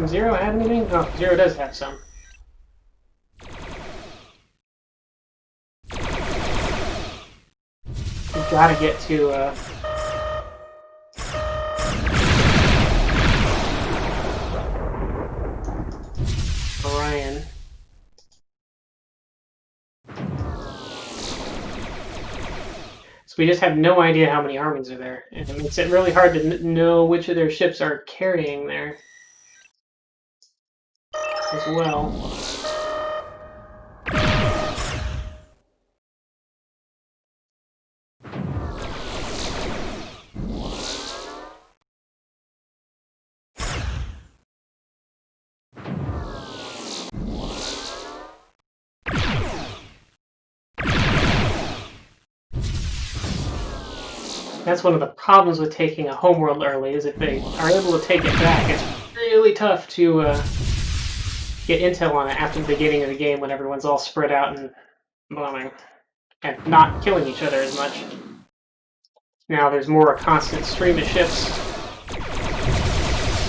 Zero have anything? Oh, Zero does have some. We've got to get to Orion. So we just have no idea how many armies are there, and it makes it really hard to know which of their ships are carrying there as well. That's one of the problems with taking a homeworld early, is if they are able to take it back, it's really tough to get intel on it after the beginning of the game when everyone's all spread out and bombing and not killing each other as much. Now there's more a constant stream of ships.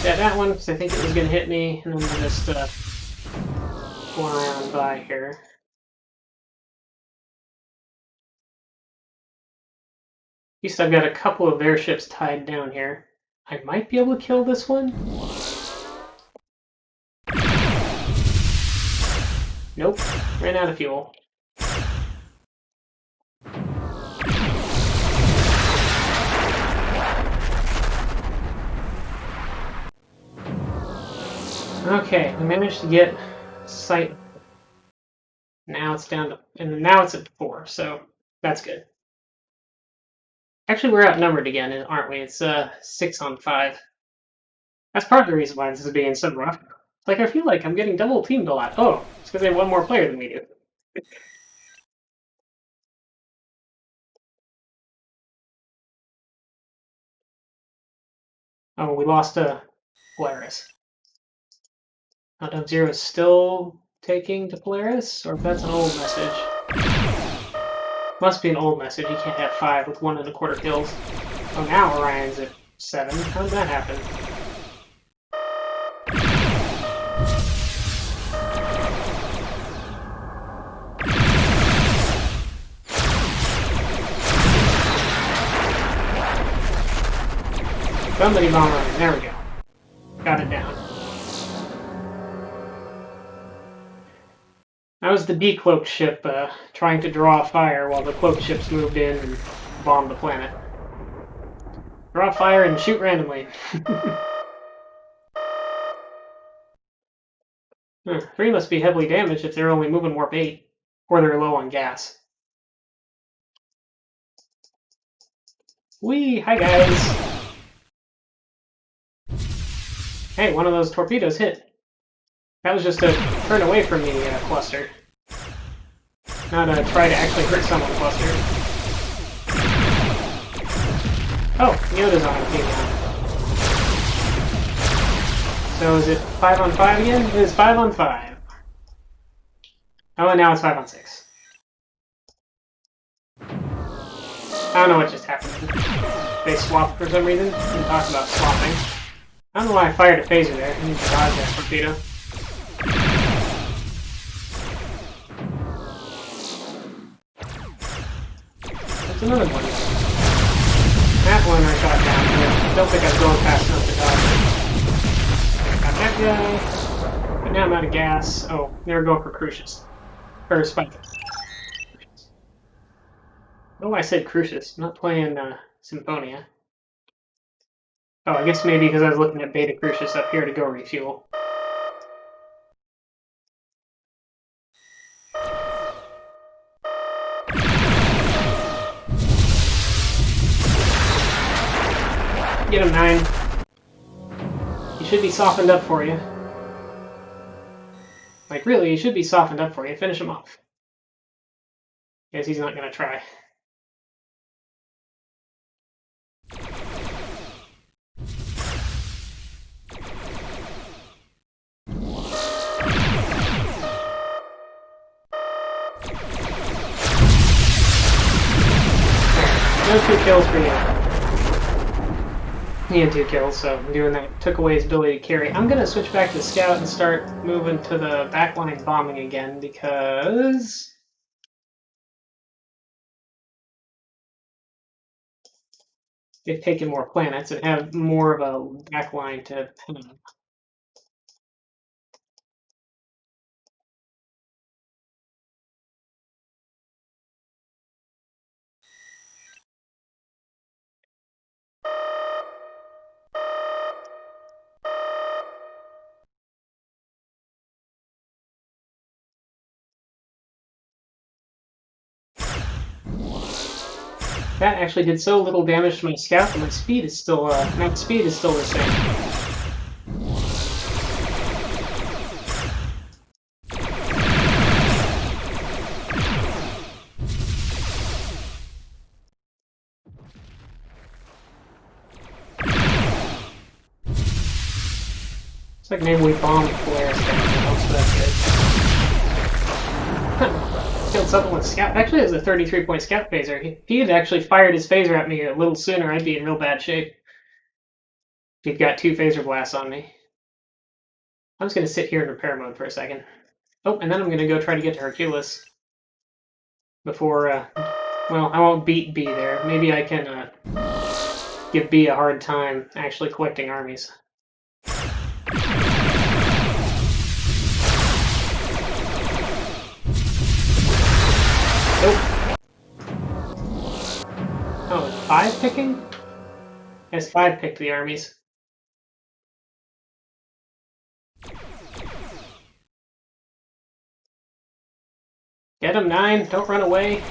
That one, because I think it was going to hit me, and then we'll just fly on by here. At least I've got a couple of their ships tied down here. I might be able to kill this one. Nope, ran out of fuel. Okay, we managed to get sight. Now it's down to, and now it's at 4, so that's good. Actually, we're outnumbered again, aren't we? It's 6 on 5. That's part of the reason why this is being so rough. Like, I feel like I'm getting double teamed a lot. Oh, it's because they have one more player than we do. Oh, we lost Polaris. I don't know if Zero is still taking to Polaris, or if that's an old message. Must be an old message. You can't have 5 with 1.25 kills. Oh, now Orion's at 7. How did that happen? Somebody bomb Orion. There we go. Got it down. That was the decloaked ship trying to draw fire while the cloaked ships moved in and bombed the planet. Draw fire and shoot randomly. 3 must be heavily damaged if they're only moving warp 8, or they're low on gas. Whee! Hi guys! Hey, one of those torpedoes hit. That was just a turn away from me cluster. Not a try to actually hurt someone cluster. Oh, Yoda's on the team now. So is it 5 on 5 again? It is 5 on 5. Oh, and now it's 5 on 6. I don't know what just happened. They swapped for some reason. We talked about swapping. I don't know why I fired a phaser there. I need to dodge that torpedo. That's another one. That one I shot down. I don't think I was going fast enough to dodge it. Got that guy. But now I'm out of gas. Oh, there we go for Crucius. Or Spike. Oh, I said Crucius. I'm not playing Symphonia. Oh, I guess maybe because I was looking at Beta Crucius up here to go refuel. Get him, 9. He should be softened up for you. Like, really, he should be softened up for you. Finish him off. Guess he's not going to try. No 2 kills for you. He had 2 kills, so doing that took away his ability to carry. I'm going to switch back to Scout and start moving to the backline bombing again, because they've taken more planets and have more of a backline to pin them. That actually did so little damage to my scout that my speed is still max speed is still the same. It's like maybe we bombed Polaris down, so that's good. Killed something with scout. Actually, it was a 33-point scout phaser. If he had actually fired his phaser at me a little sooner, I'd be in real bad shape. If he'd got 2 phaser blasts on me. I'm just going to sit here in repair mode for a second. Oh, and then I'm going to go try to get to Hercules. Before, well, I won't beat B there. Maybe I can give B a hard time actually collecting armies. Nope. Oh, it's 5 picking? Yes, 5 picked the armies. Get him, 9. Don't run away.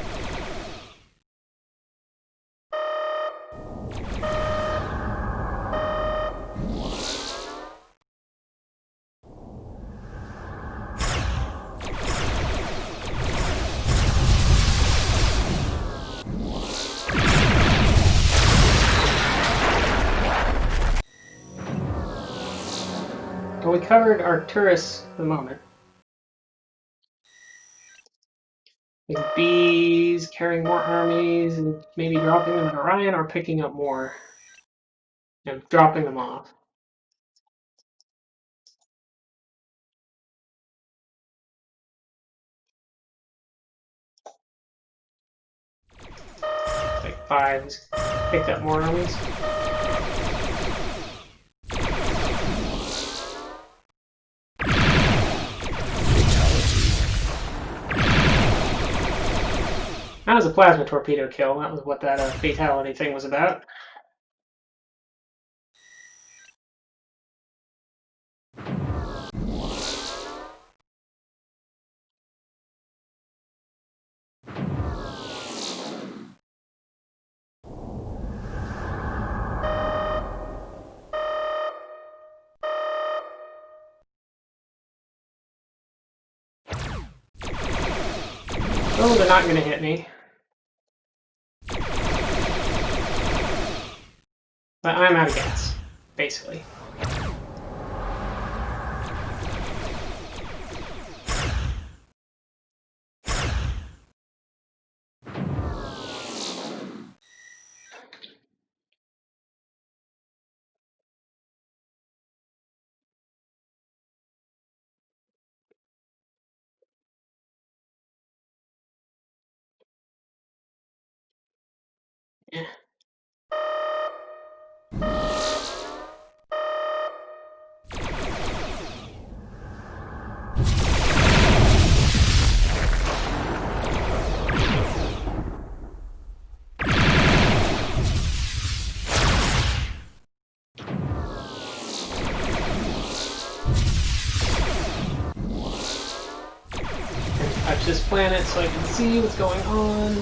Well, we covered Arcturus for the moment. Is B's carrying more armies and maybe dropping them in Orion or picking up more and dropping them off? Like 5's picked up more armies. That was a plasma torpedo kill. That was what that fatality thing was about. Oh, they're not going to hit me. But I'm out of gas, basically. Yeah. Touch this planet so I can see what's going on.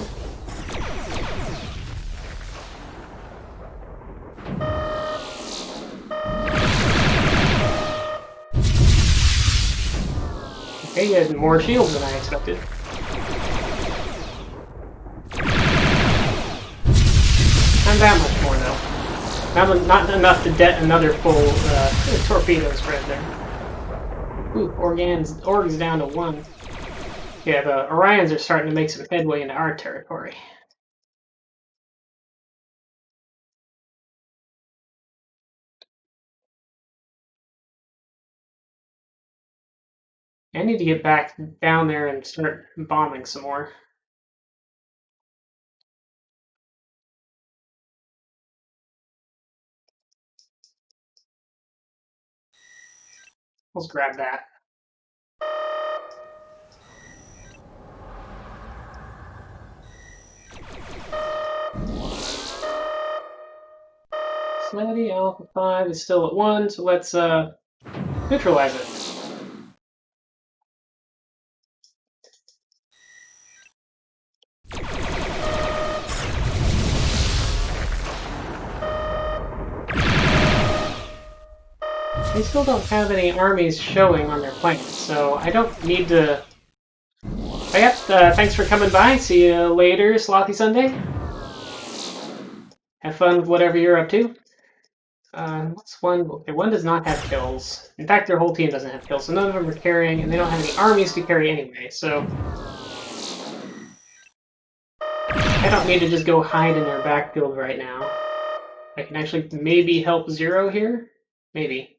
Okay, he has more shields than I expected. Not that much more, though. Not enough to det another full torpedo spread there. Ooh, Org's down to 1. Yeah, the Orions are starting to make some headway into our territory. I need to get back down there and start bombing some more. Let's grab that. Sweaty Alpha 5 is still at 1, so let's neutralize it. They still don't have any armies showing on their planet, so I don't need to... But yeah, thanks for coming by. See you later, Slothy Sunday. Have fun with whatever you're up to. What's one? Okay, one does not have kills. In fact, their whole team doesn't have kills, so none of them are carrying, and they don't have any armies to carry anyway, so... I don't need to just go hide in their backfield right now. I can actually maybe help Zero here? Maybe.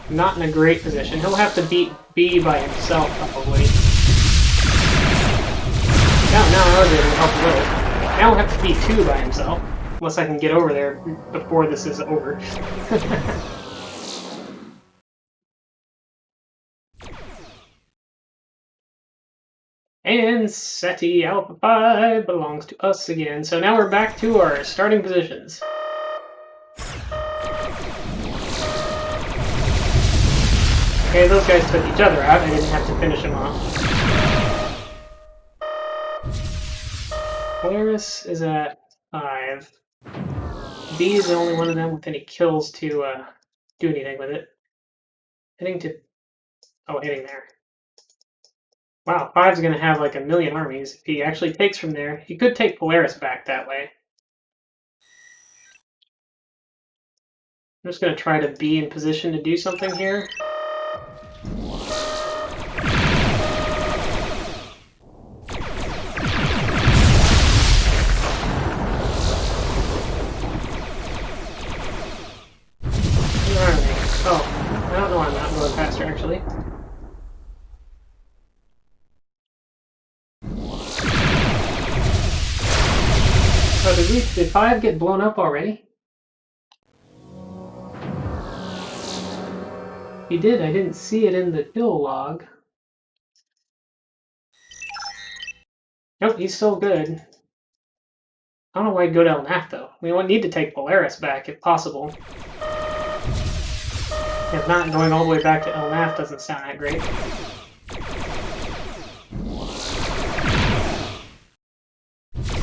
Not in a great position. He'll have to beat B by himself, probably. Now I was able to help a little. Now he'll have to beat 2 by himself. Unless I can get over there before this is over. And SETI Alpha 5 belongs to us again. So now we're back to our starting positions. Okay, those guys took each other out. I didn't have to finish them off. Polaris is at 5. B is the only one of them with any kills to do anything with it. Heading to... Oh, heading there. Wow, 5's going to have like a million armies. If he actually takes from there, he could take Polaris back that way. I'm just going to try to be in position to do something here. Oh, I don't know why I'm not going faster, actually. Oh, did 5 get blown up already? He did, I didn't see it in the kill log. Nope, he's still good. I don't know why I'd go to Elnath, though. We would need to take Polaris back, if possible. If not, going all the way back to Elnath doesn't sound that great.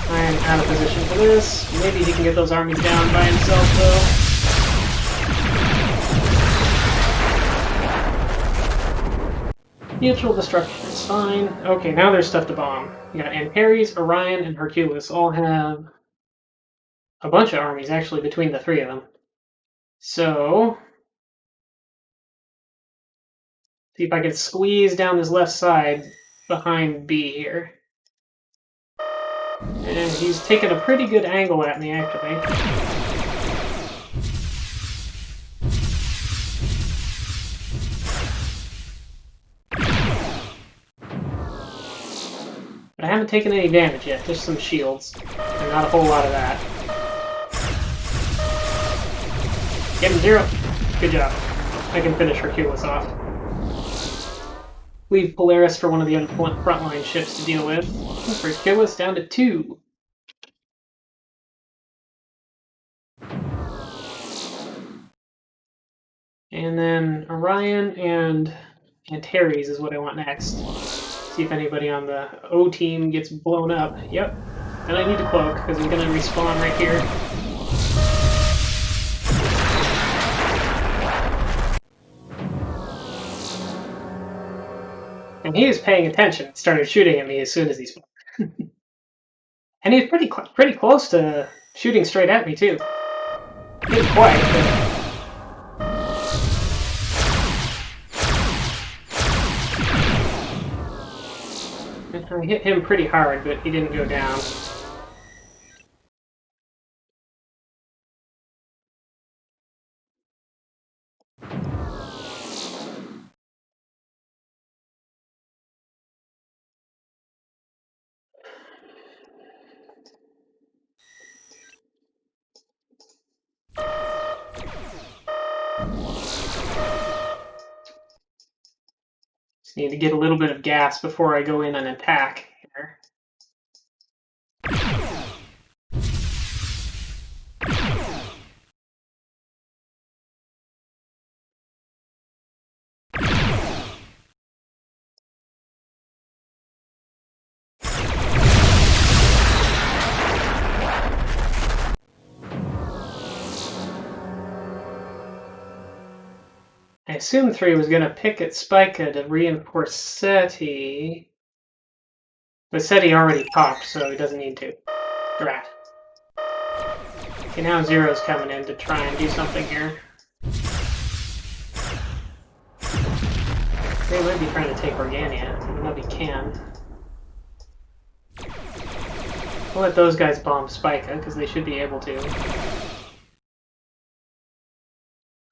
I am out of position for this. Maybe he can get those armies down by himself, though. Mutual destruction is fine. Okay, now there's stuff to bomb. You got Antares, Orion, and Hercules all have a bunch of armies, actually, between the 3 of them. So... see if I can squeeze down this left side behind B here. And he's taking a pretty good angle at me, actually. But I haven't taken any damage yet, just some shields. And not a whole lot of that. Get him 0. Good job. I can finish Hercules off. Leave Polaris for one of the other frontline ships to deal with. Hercules down to 2. And then Orion and Antares is what I want next. See if anybody on the O team gets blown up. Yep. And I need to cloak, because he's going to respawn right here. And he was paying attention, started shooting at me as soon as he spawned. And he was pretty close to shooting straight at me, too. Didn't quite, but... I hit him pretty hard, but he didn't go down. Just need to get a little bit of gas before I go in and attack here. assumed 3 was going to pick at Spica to reinforce SETI. But SETI already popped, so he doesn't need to. Drat. Okay, now 0's coming in to try and do something here. They might be trying to take Organia. I don't know if he can. I'll let those guys bomb Spica, because they should be able to.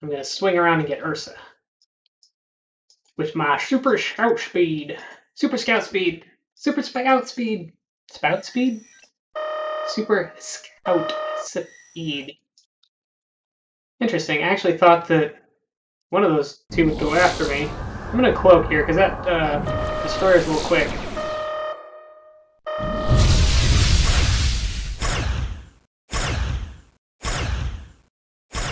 I'm going to swing around and get Ursa. With my Super Scout Speed. Super Scout Speed. Super Scout Speed. Spout Speed? Super Scout Speed. Interesting. I actually thought that one of those two would go after me. I'm going to cloak here, because that destroyer's a little quick.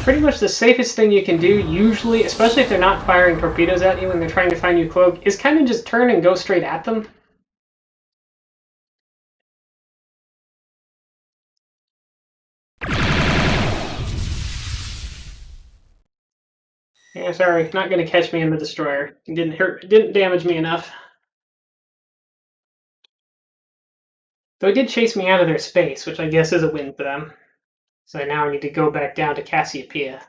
Pretty much the safest thing you can do, usually, especially if they're not firing torpedoes at you when they're trying to find you cloak, is kind of just turn and go straight at them. Yeah, sorry, not going to catch me in the destroyer. It didn't damage me enough. Though it did chase me out of their space, which I guess is a win for them. So now I need to go back down to Cassiopeia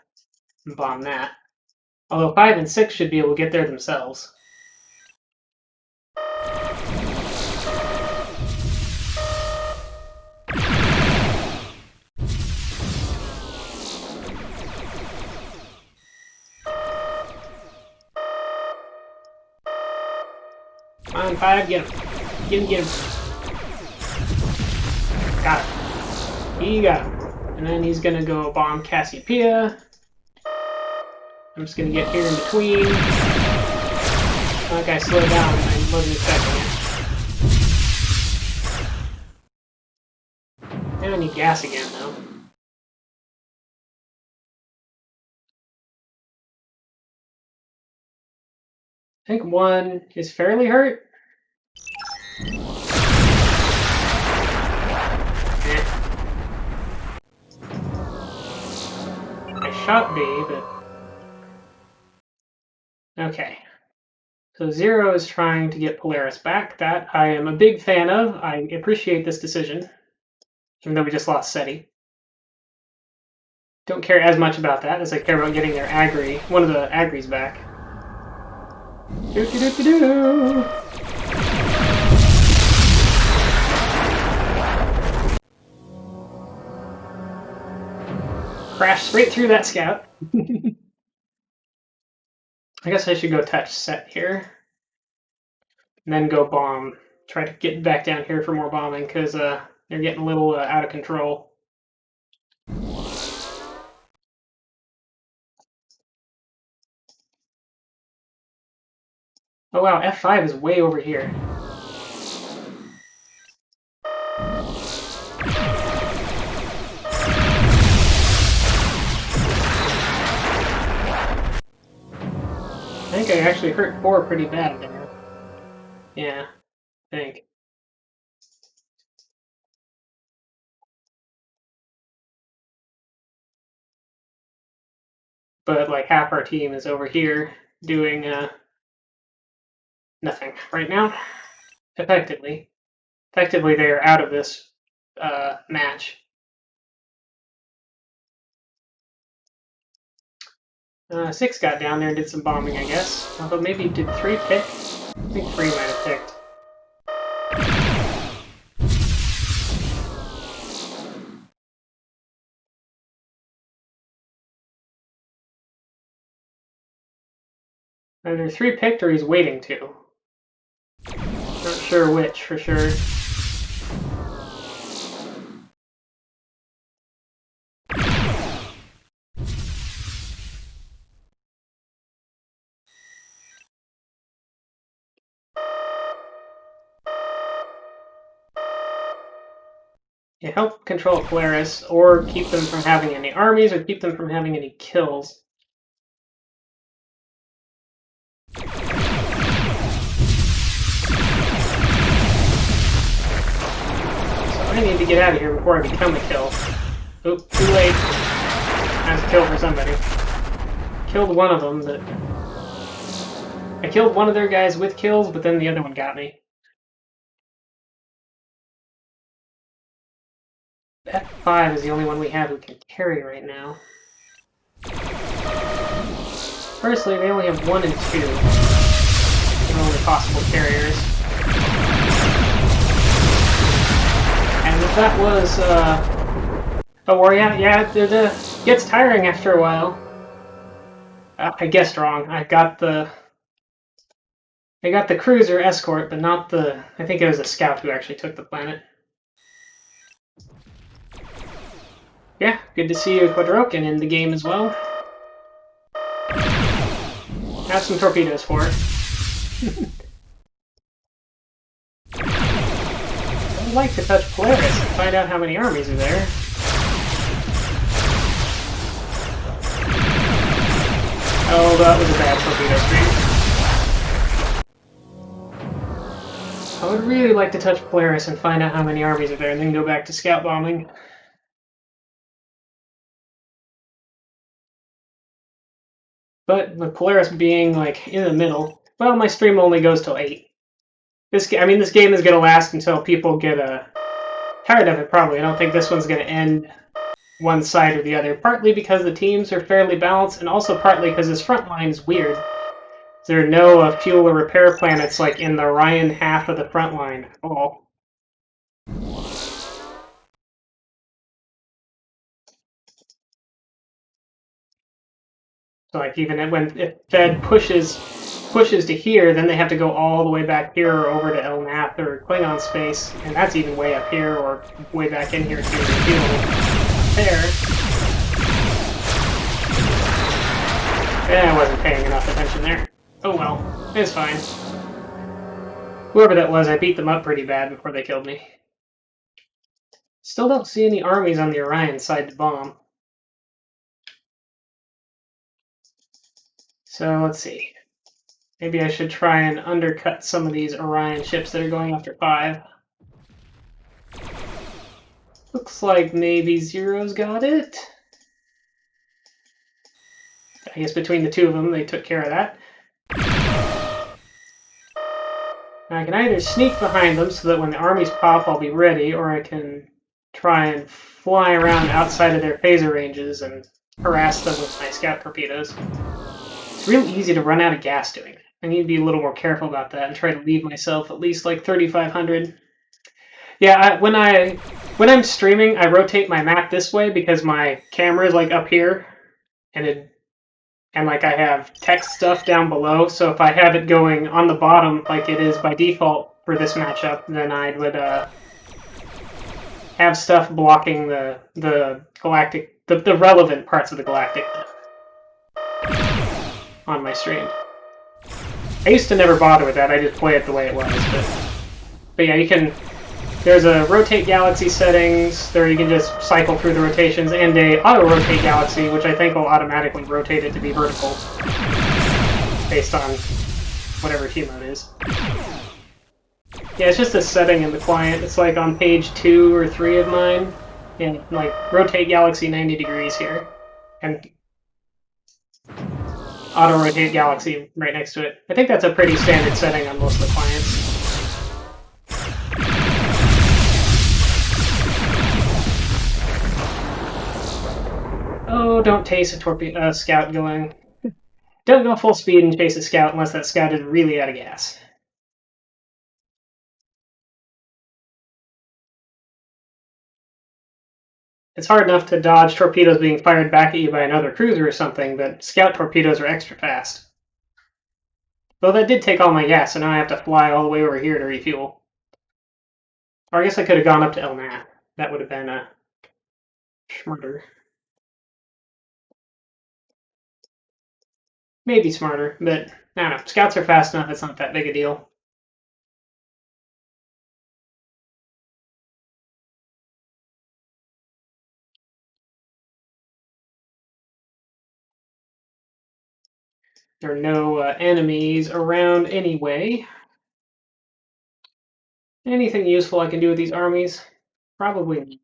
and bomb that. Although 5 and 6 should be able to get there themselves. Come on, 5, get him. Get him. Got him. He got him. And then he's gonna go bomb Cassiopeia. I'm just gonna get here in between. That guy slowed down, I wasn't expecting it. And I need gas again, though. I think 1 is fairly hurt. I shot B, but... Okay. So 0 is trying to get Polaris back. That I am a big fan of. I appreciate this decision. Even though we just lost SETI. Don't care as much about that as I care about getting their Agri, one of the Agris back. Do-do-do-do-do! Crash straight through that scout. I guess I should go touch set here. And then go bomb. Try to get back down here for more bombing, because they're getting a little out of control. Oh wow, F5 is way over here. I think I actually hurt 4 pretty bad there. Yeah, I think. But like half our team is over here doing nothing right now. Effectively. Effectively, they are out of this match. 6 got down there and did some bombing, I guess. Although maybe did 3 pick? I think 3 might have picked. Either 3 picked or he's waiting to. Not sure which, for sure. Yeah, help control Polaris, or keep them from having any armies, or keep them from having any kills. So I need to get out of here before I become a kill. Oop, too late. That's a kill for somebody. Killed one of them, but I killed one of their guys with kills, but then the other one got me. F5 is the only one we have who can carry right now. Firstly, they only have 1 and 2. They're only possible carriers. And if that was a warrior, yeah, it gets tiring after a while. I guessed wrong. I got the cruiser escort, but not the... I think it was a scout who actually took the planet. Yeah, good to see you, Quadrokin, in the game as well. Have some torpedoes for it. I'd like to touch Polaris and find out how many armies are there. Oh, that was a bad torpedo stream. I would really like to touch Polaris and find out how many armies are there and then go back to scout bombing. But with Polaris being like in the middle, well, my stream only goes till 8. This game is going to last until people get tired of it, probably. I don't think this one's going to end one side or the other, partly because the teams are fairly balanced, and also partly because this front line is weird. There are no fuel or repair planets like in the Orion half of the front line at all. So like even if Fed pushes to here, then they have to go all the way back here or over to Elnath or Klingon space, and that's even way up here or way back in here to fuel repair. I wasn't paying enough attention there. Oh well, it's fine. Whoever that was, I beat them up pretty bad before they killed me. Still don't see any armies on the Orion side to bomb. So let's see. Maybe I should try and undercut some of these Orion ships that are going after 5. Looks like maybe Zero's got it. I guess between the two of them, they took care of that. Now I can either sneak behind them so that when the armies pop, I'll be ready, or I can try and fly around outside of their phaser ranges and harass them with my scout torpedoes. It's real easy to run out of gas doing it. I need to be a little more careful about that and try to leave myself at least like 3,500. Yeah, when I'm streaming, I rotate my map this way because my camera is like up here, and like I have text stuff down below. So if I have it going on the bottom like it is by default for this matchup, then I would have stuff blocking the galactic, the relevant parts of the galactic on my stream. I used to never bother with that. I just play it the way it was. But yeah, you can. There's a rotate galaxy settings. There you can just cycle through the rotations, and a auto rotate galaxy, which I think will automatically rotate it to be vertical based on whatever team mode is. Yeah, it's just a setting in the client. It's like on page 2 or 3 of mine. And like rotate galaxy 90 degrees here. And auto rotate galaxy right next to it. I think that's a pretty standard setting on most of the clients. Oh, don't chase a scout going. Don't go full speed and chase a scout unless that scout is really out of gas. It's hard enough to dodge torpedoes being fired back at you by another cruiser or something, but scout torpedoes are extra fast. Though that did take all my gas, so now I have to fly all the way over here to refuel. Or I guess I could have gone up to Elnath. That would have been smarter. Maybe smarter, but I don't know. Scouts are fast enough, it's not that big a deal. There are no enemies around anyway. Anything useful I can do with these armies? Probably not.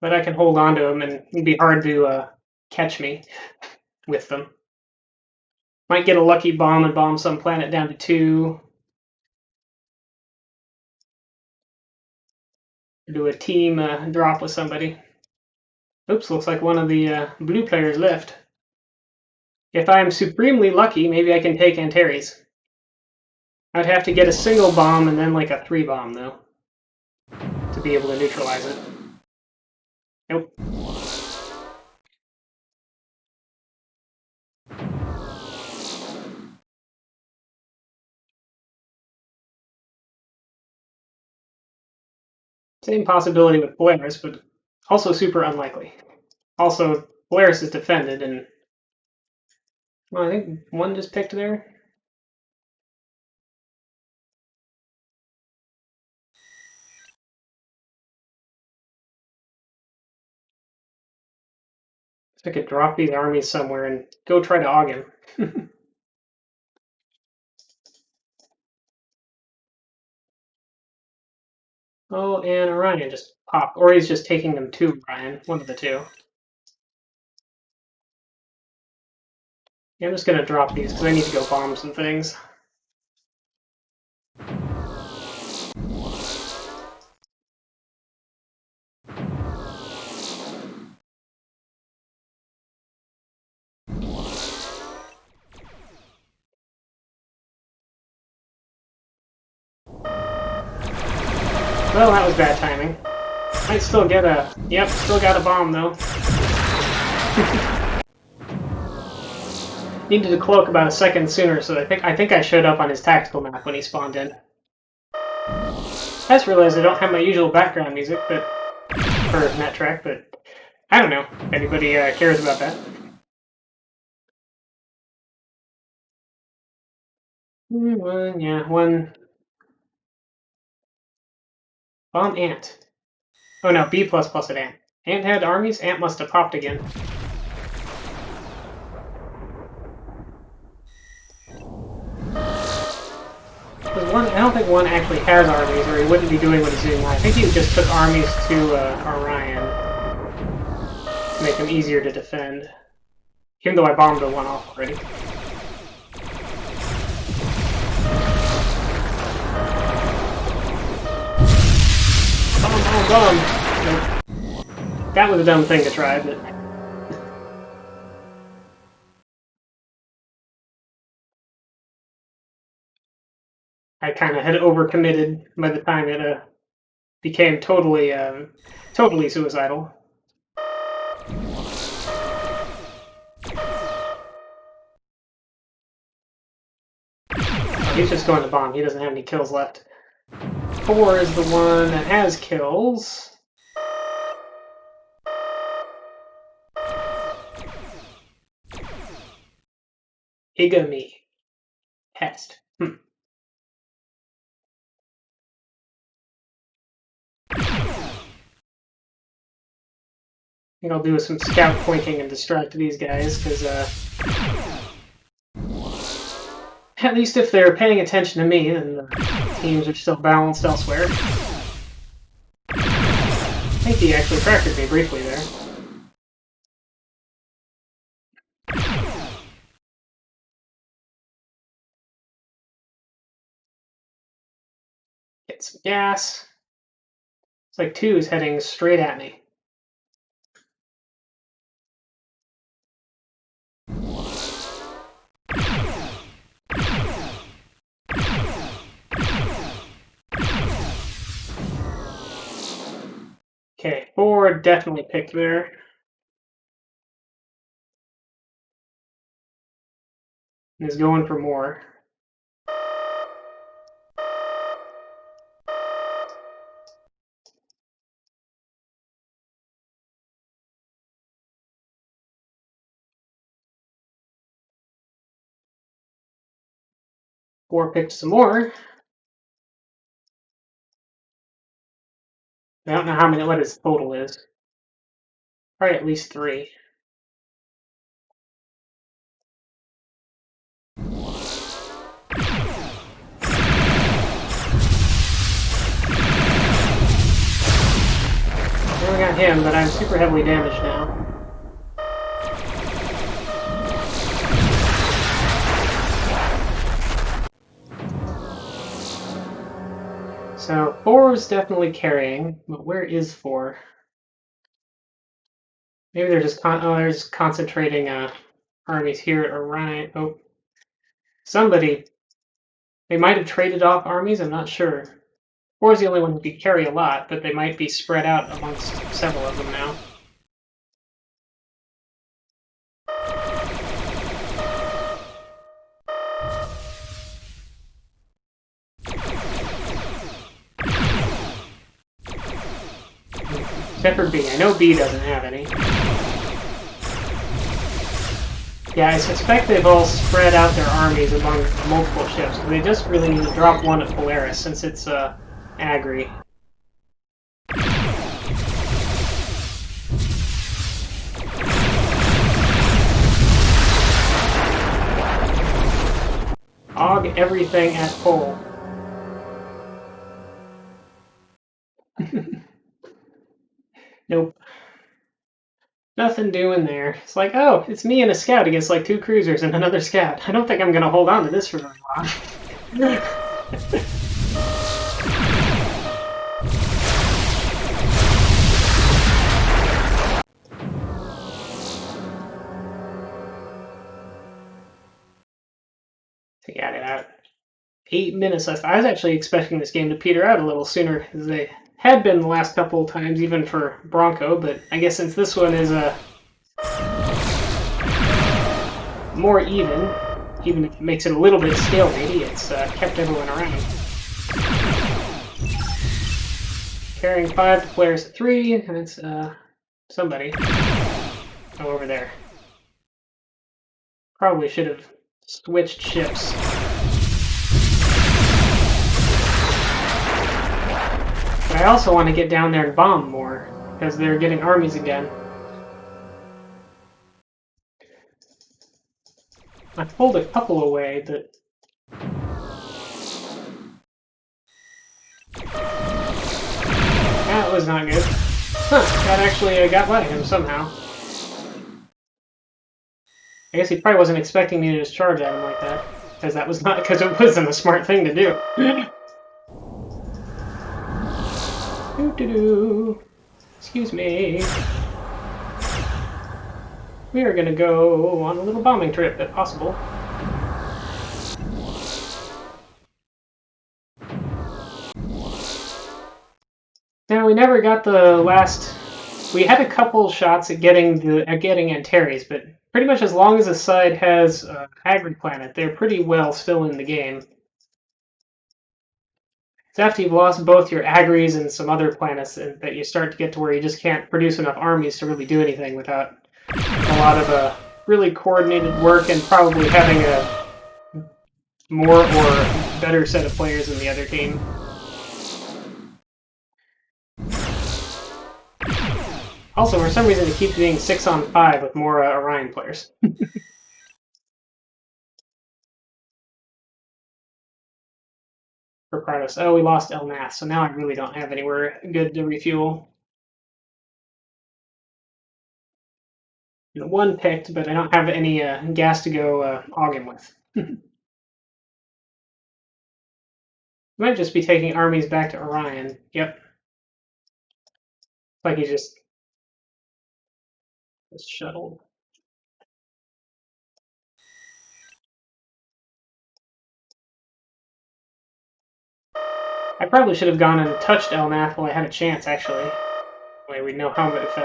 But I can hold on to them, and it'd be hard to catch me with them. Might get a lucky bomb and bomb some planet down to 2. Do a team drop with somebody. Oops, looks like one of the blue players left. If I'm supremely lucky, maybe I can take Antares. I'd have to get a single bomb and then like a 3 bomb, though, to be able to neutralize it. Nope. Same possibility with Polaris, but also super unlikely. Also, Polaris is defended, and well, I think one just picked there. So I could drop these armies somewhere and go try to AUG him. Oh, and Orion just popped. Or he's just taking them to Orion. One of the two. Yeah, I'm just going to drop these because I need to go bomb some things. Well, that was bad timing. Might still get a... Yep, still got a bomb, though. Needed to cloak about a second sooner, so I think I showed up on his tactical map when he spawned in. I just realized I don't have my usual background music, but for Netrek, but I don't know if anybody cares about that. One bomb Ant. Oh no, B++ at Ant. Ant had armies. Ant must have popped again. I don't think one actually has armies, or he wouldn't be doing what he's doing now. I think he just took armies to Orion to make them easier to defend. Even though I bombed the one off already. Bomb! Nope. That was a dumb thing to try, but... I kind of had overcommitted by the time it became totally suicidal. He's just going to bomb. He doesn't have any kills left. 4 is the one that has kills. Igami. Test. I think I'll do some scout pointing and distract these guys, because at least if they're paying attention to me, then the teams are still balanced elsewhere. I think he actually fractured me briefly there. Get some gas. It's like 2 is heading straight at me. Okay, 4 definitely picked there. And is going for more. Four picked some more. I don't know what his total is. Probably at least 3. I got him, but I'm super heavily damaged now. So 4 is definitely carrying, but where is 4? Maybe they're just they're just concentrating armies here at Orion. Oh, somebody. They might have traded off armies. I'm not sure. 4 is the only one who could carry a lot, but they might be spread out amongst several of them now. Except for B. I know B doesn't have any. Yeah, I suspect they've all spread out their armies among multiple ships. They just really need to drop one at Polaris since it's Agri. Og everything at Pole. Nope. Nothing doing there. It's like, oh, it's me and a scout against like 2 cruisers and another scout. I don't think I'm going to hold on to this for very long. They got it out. 8 minutes left. I was actually expecting this game to peter out a little sooner, as they had been the last couple of times, even for Bronco, but I guess since this one is more even if it makes it a little bit stalematy, it's kept everyone around. Carrying 5 to players at 3, and it's somebody. Oh, over there. Probably should have switched ships. But I also want to get down there and bomb more, because they're getting armies again. I pulled a couple away, but... That was not good. Huh, that actually got by him somehow. I guess he probably wasn't expecting me to just charge at him like that, because it wasn't a smart thing to do. Doo-doo-doo. Excuse me. We are going to go on a little bombing trip, if possible. Now, we never got the last... We had a couple shots at getting Antares, but pretty much as long as a side has Agri Planet, they're pretty well still in the game. It's after you've lost both your Agris and some other planets that you start to get to where you just can't produce enough armies to really do anything without a lot of really coordinated work and probably having a more or better set of players than the other team. Also, for some reason, it keeps being 6-on-5 with more Orion players. For Kratos. Oh, we lost El Nath, so now I really don't have anywhere good to refuel. One picked, but I don't have any gas to go Ogden with. Might just be taking armies back to Orion. Yep. Like he just shuttled. I probably should have gone and touched El Nath while I had a chance, actually. Way we'd know how if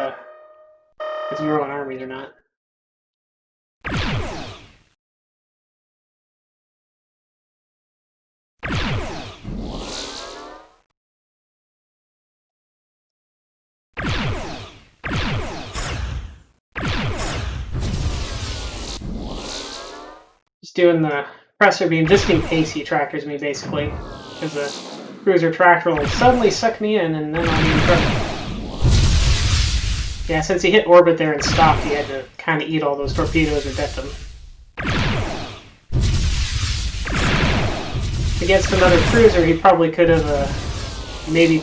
it's growing armies or not. Just doing the pressor beam just in case he trackers me, basically. Because the cruiser tractor will suddenly suck me in, and then I'll be in trouble. Yeah, since he hit orbit there and stopped, he had to kind of eat all those torpedoes or death them. Against another cruiser, he probably could have maybe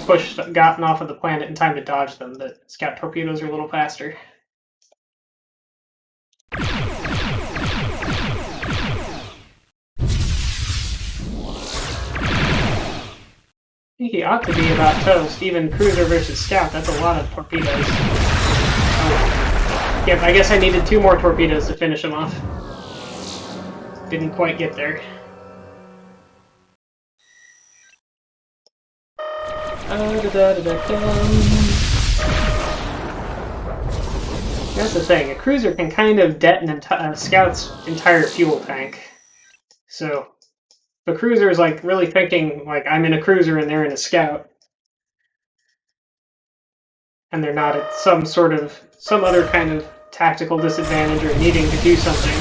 gotten off of the planet in time to dodge them, but scout torpedoes are a little faster. think he ought to be about toast. Even cruiser versus scout, that's a lot of torpedoes. Oh. Yep, I guess I needed 2 more torpedoes to finish him off. Didn't quite get there. That's the thing, a cruiser can kind of detonate a scout's entire fuel tank. So, the cruiser is like really thinking like I'm in a cruiser and they're in a scout. And they're not at some other kind of tactical disadvantage or needing to do something.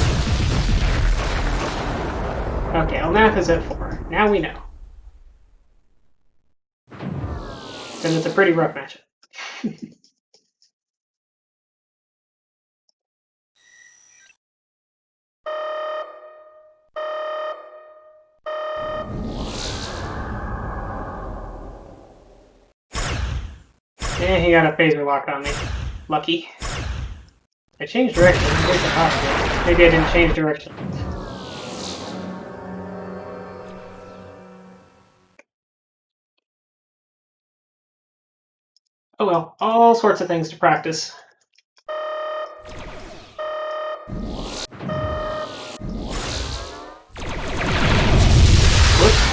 Okay, Elnath is at 4. Now we know. Then it's a pretty rough matchup. He got a phaser lock on me. Lucky. I changed direction. Maybe I didn't change direction. Oh well, all sorts of things to practice. Whoops.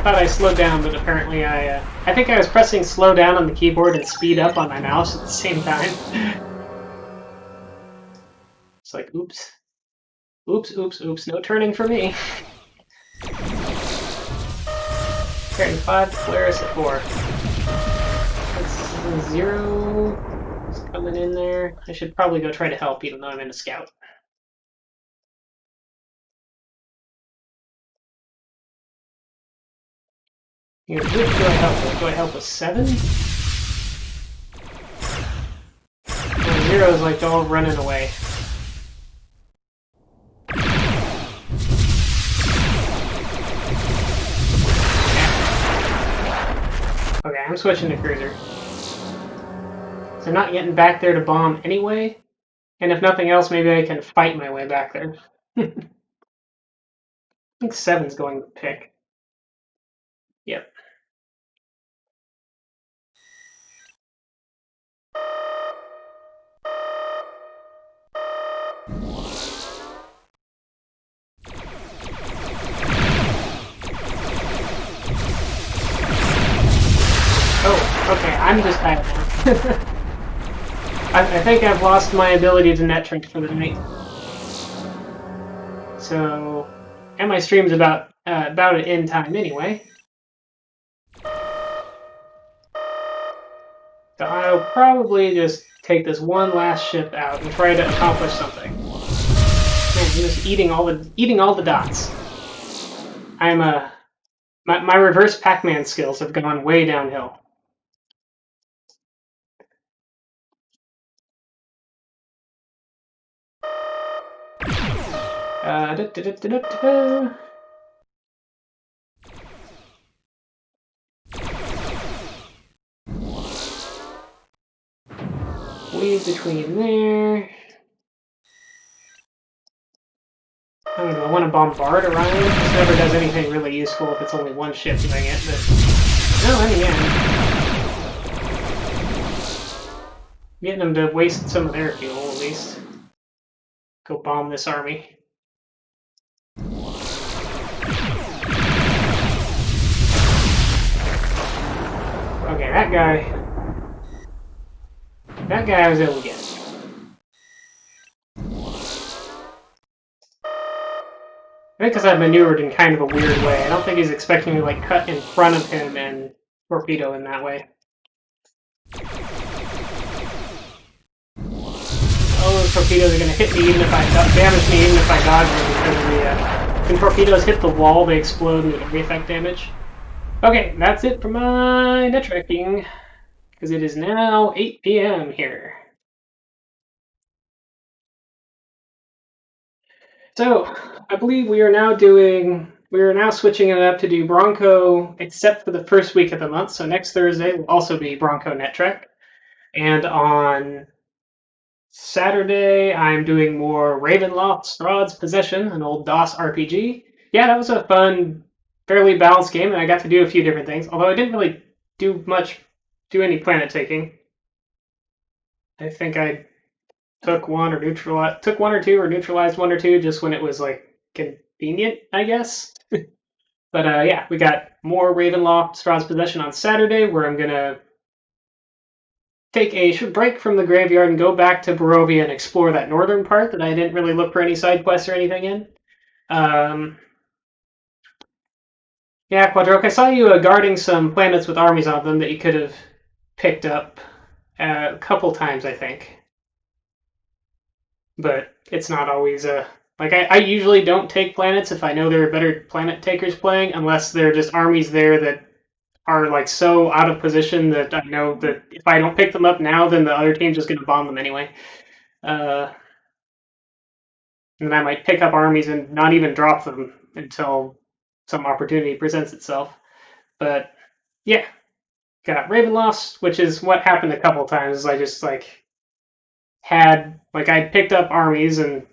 Thought I slowed down, but apparently I think I was pressing slow down on the keyboard and speed up on my mouse at the same time. It's like, oops. Oops, oops, oops, no turning for me. Carrying 5 to Polaris at 4. That's 0. It's coming in there. I should probably go try to help, even though I'm in a scout. Which do I help with? Do I help with 7? 0 is like all running away. Okay, I'm switching to cruiser. So I'm not getting back there to bomb anyway. And if nothing else, maybe I can fight my way back there. I think 7's going to pick. Yep. Oh, okay, I'm just tired now. I think I've lost my ability to Netrek for the night. So, and my stream's about an end time anyway. So I'll probably just take this one last ship out and try to accomplish something. Man, I'm just eating all the dots. I'm my reverse Pac-Man skills have gone way downhill. Weave between there. I don't know, I want to bombard Orion. This never does anything really useful if it's only one ship doing it, but... No, then again. Getting them to waste some of their fuel, at least. Go bomb this army. Okay, that guy I was able to get. I think because I maneuvered in kind of a weird way. I don't think he's expecting me to like cut in front of him and torpedo in that way. Oh, those torpedoes are going to hit me even if I damage me even if I dodge them because when torpedoes hit the wall, they explode and do area effect damage. Okay, that's it for my netrekking because it is now 8 p.m. here. So, I believe we are now switching it up to do Bronco, except for the first week of the month. So next Thursday will also be Bronco Netrek. And on Saturday, I'm doing more Ravenloft Strahd's Possession, an old DOS RPG. Yeah, that was a fun fairly balanced game, and I got to do a few different things. Although I didn't really do any planet taking. I think I took one or two, or neutralized one or two, just when it was like convenient, I guess. But yeah, we got more Ravenloft Strahd's Possession on Saturday, where I'm gonna take a break from the graveyard and go back to Barovia and explore that northern part that I didn't really look for any side quests or anything in. Yeah, Quadroke, I saw you guarding some planets with armies on them that you could have picked up a couple times, I think. But it's not always like I usually don't take planets if I know there are better planet takers playing, unless they're just armies there that are like so out of position that I know that if I don't pick them up now, then the other team's just going to bomb them anyway. Uh, and then I might pick up armies and not even drop them until some opportunity presents itself. But yeah, got Ravenloft, which is what happened a couple times. I just like had like I'd picked up armies and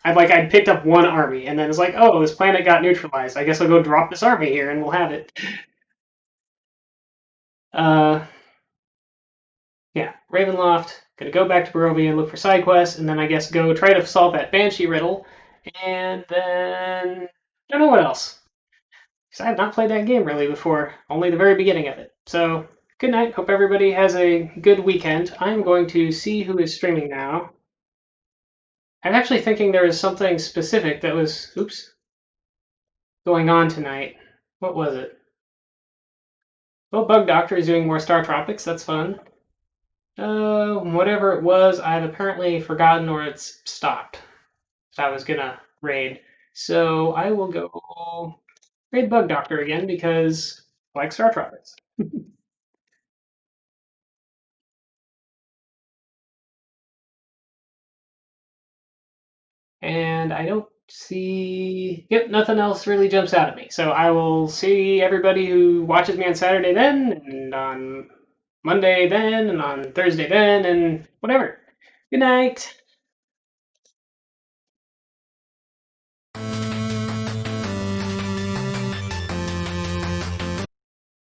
I'd picked up one army and then it's like, oh, this planet got neutralized. I guess I'll go drop this army here and we'll have it. Uh, yeah, Ravenloft. Gonna go back to Barovia and look for side quests, and then I guess go try to solve that Banshee riddle, and then I don't know what else. Because I have not played that game really before, only the very beginning of it. So good night. Hope everybody has a good weekend. I'm going to see who is streaming now. I'm actually thinking there was something specific that was going on tonight. What was it? Well, Bug Doctor is doing more Star Tropics. That's fun. Whatever it was, I've apparently forgotten or it's stopped. I was gonna raid. So I will go raid Bug Doctor again because I like Star Tropics. And I don't see. Yep, nothing else really jumps out at me. So I will see everybody who watches me on Saturday then, and on Monday then, and on Thursday then, and whatever. Good night.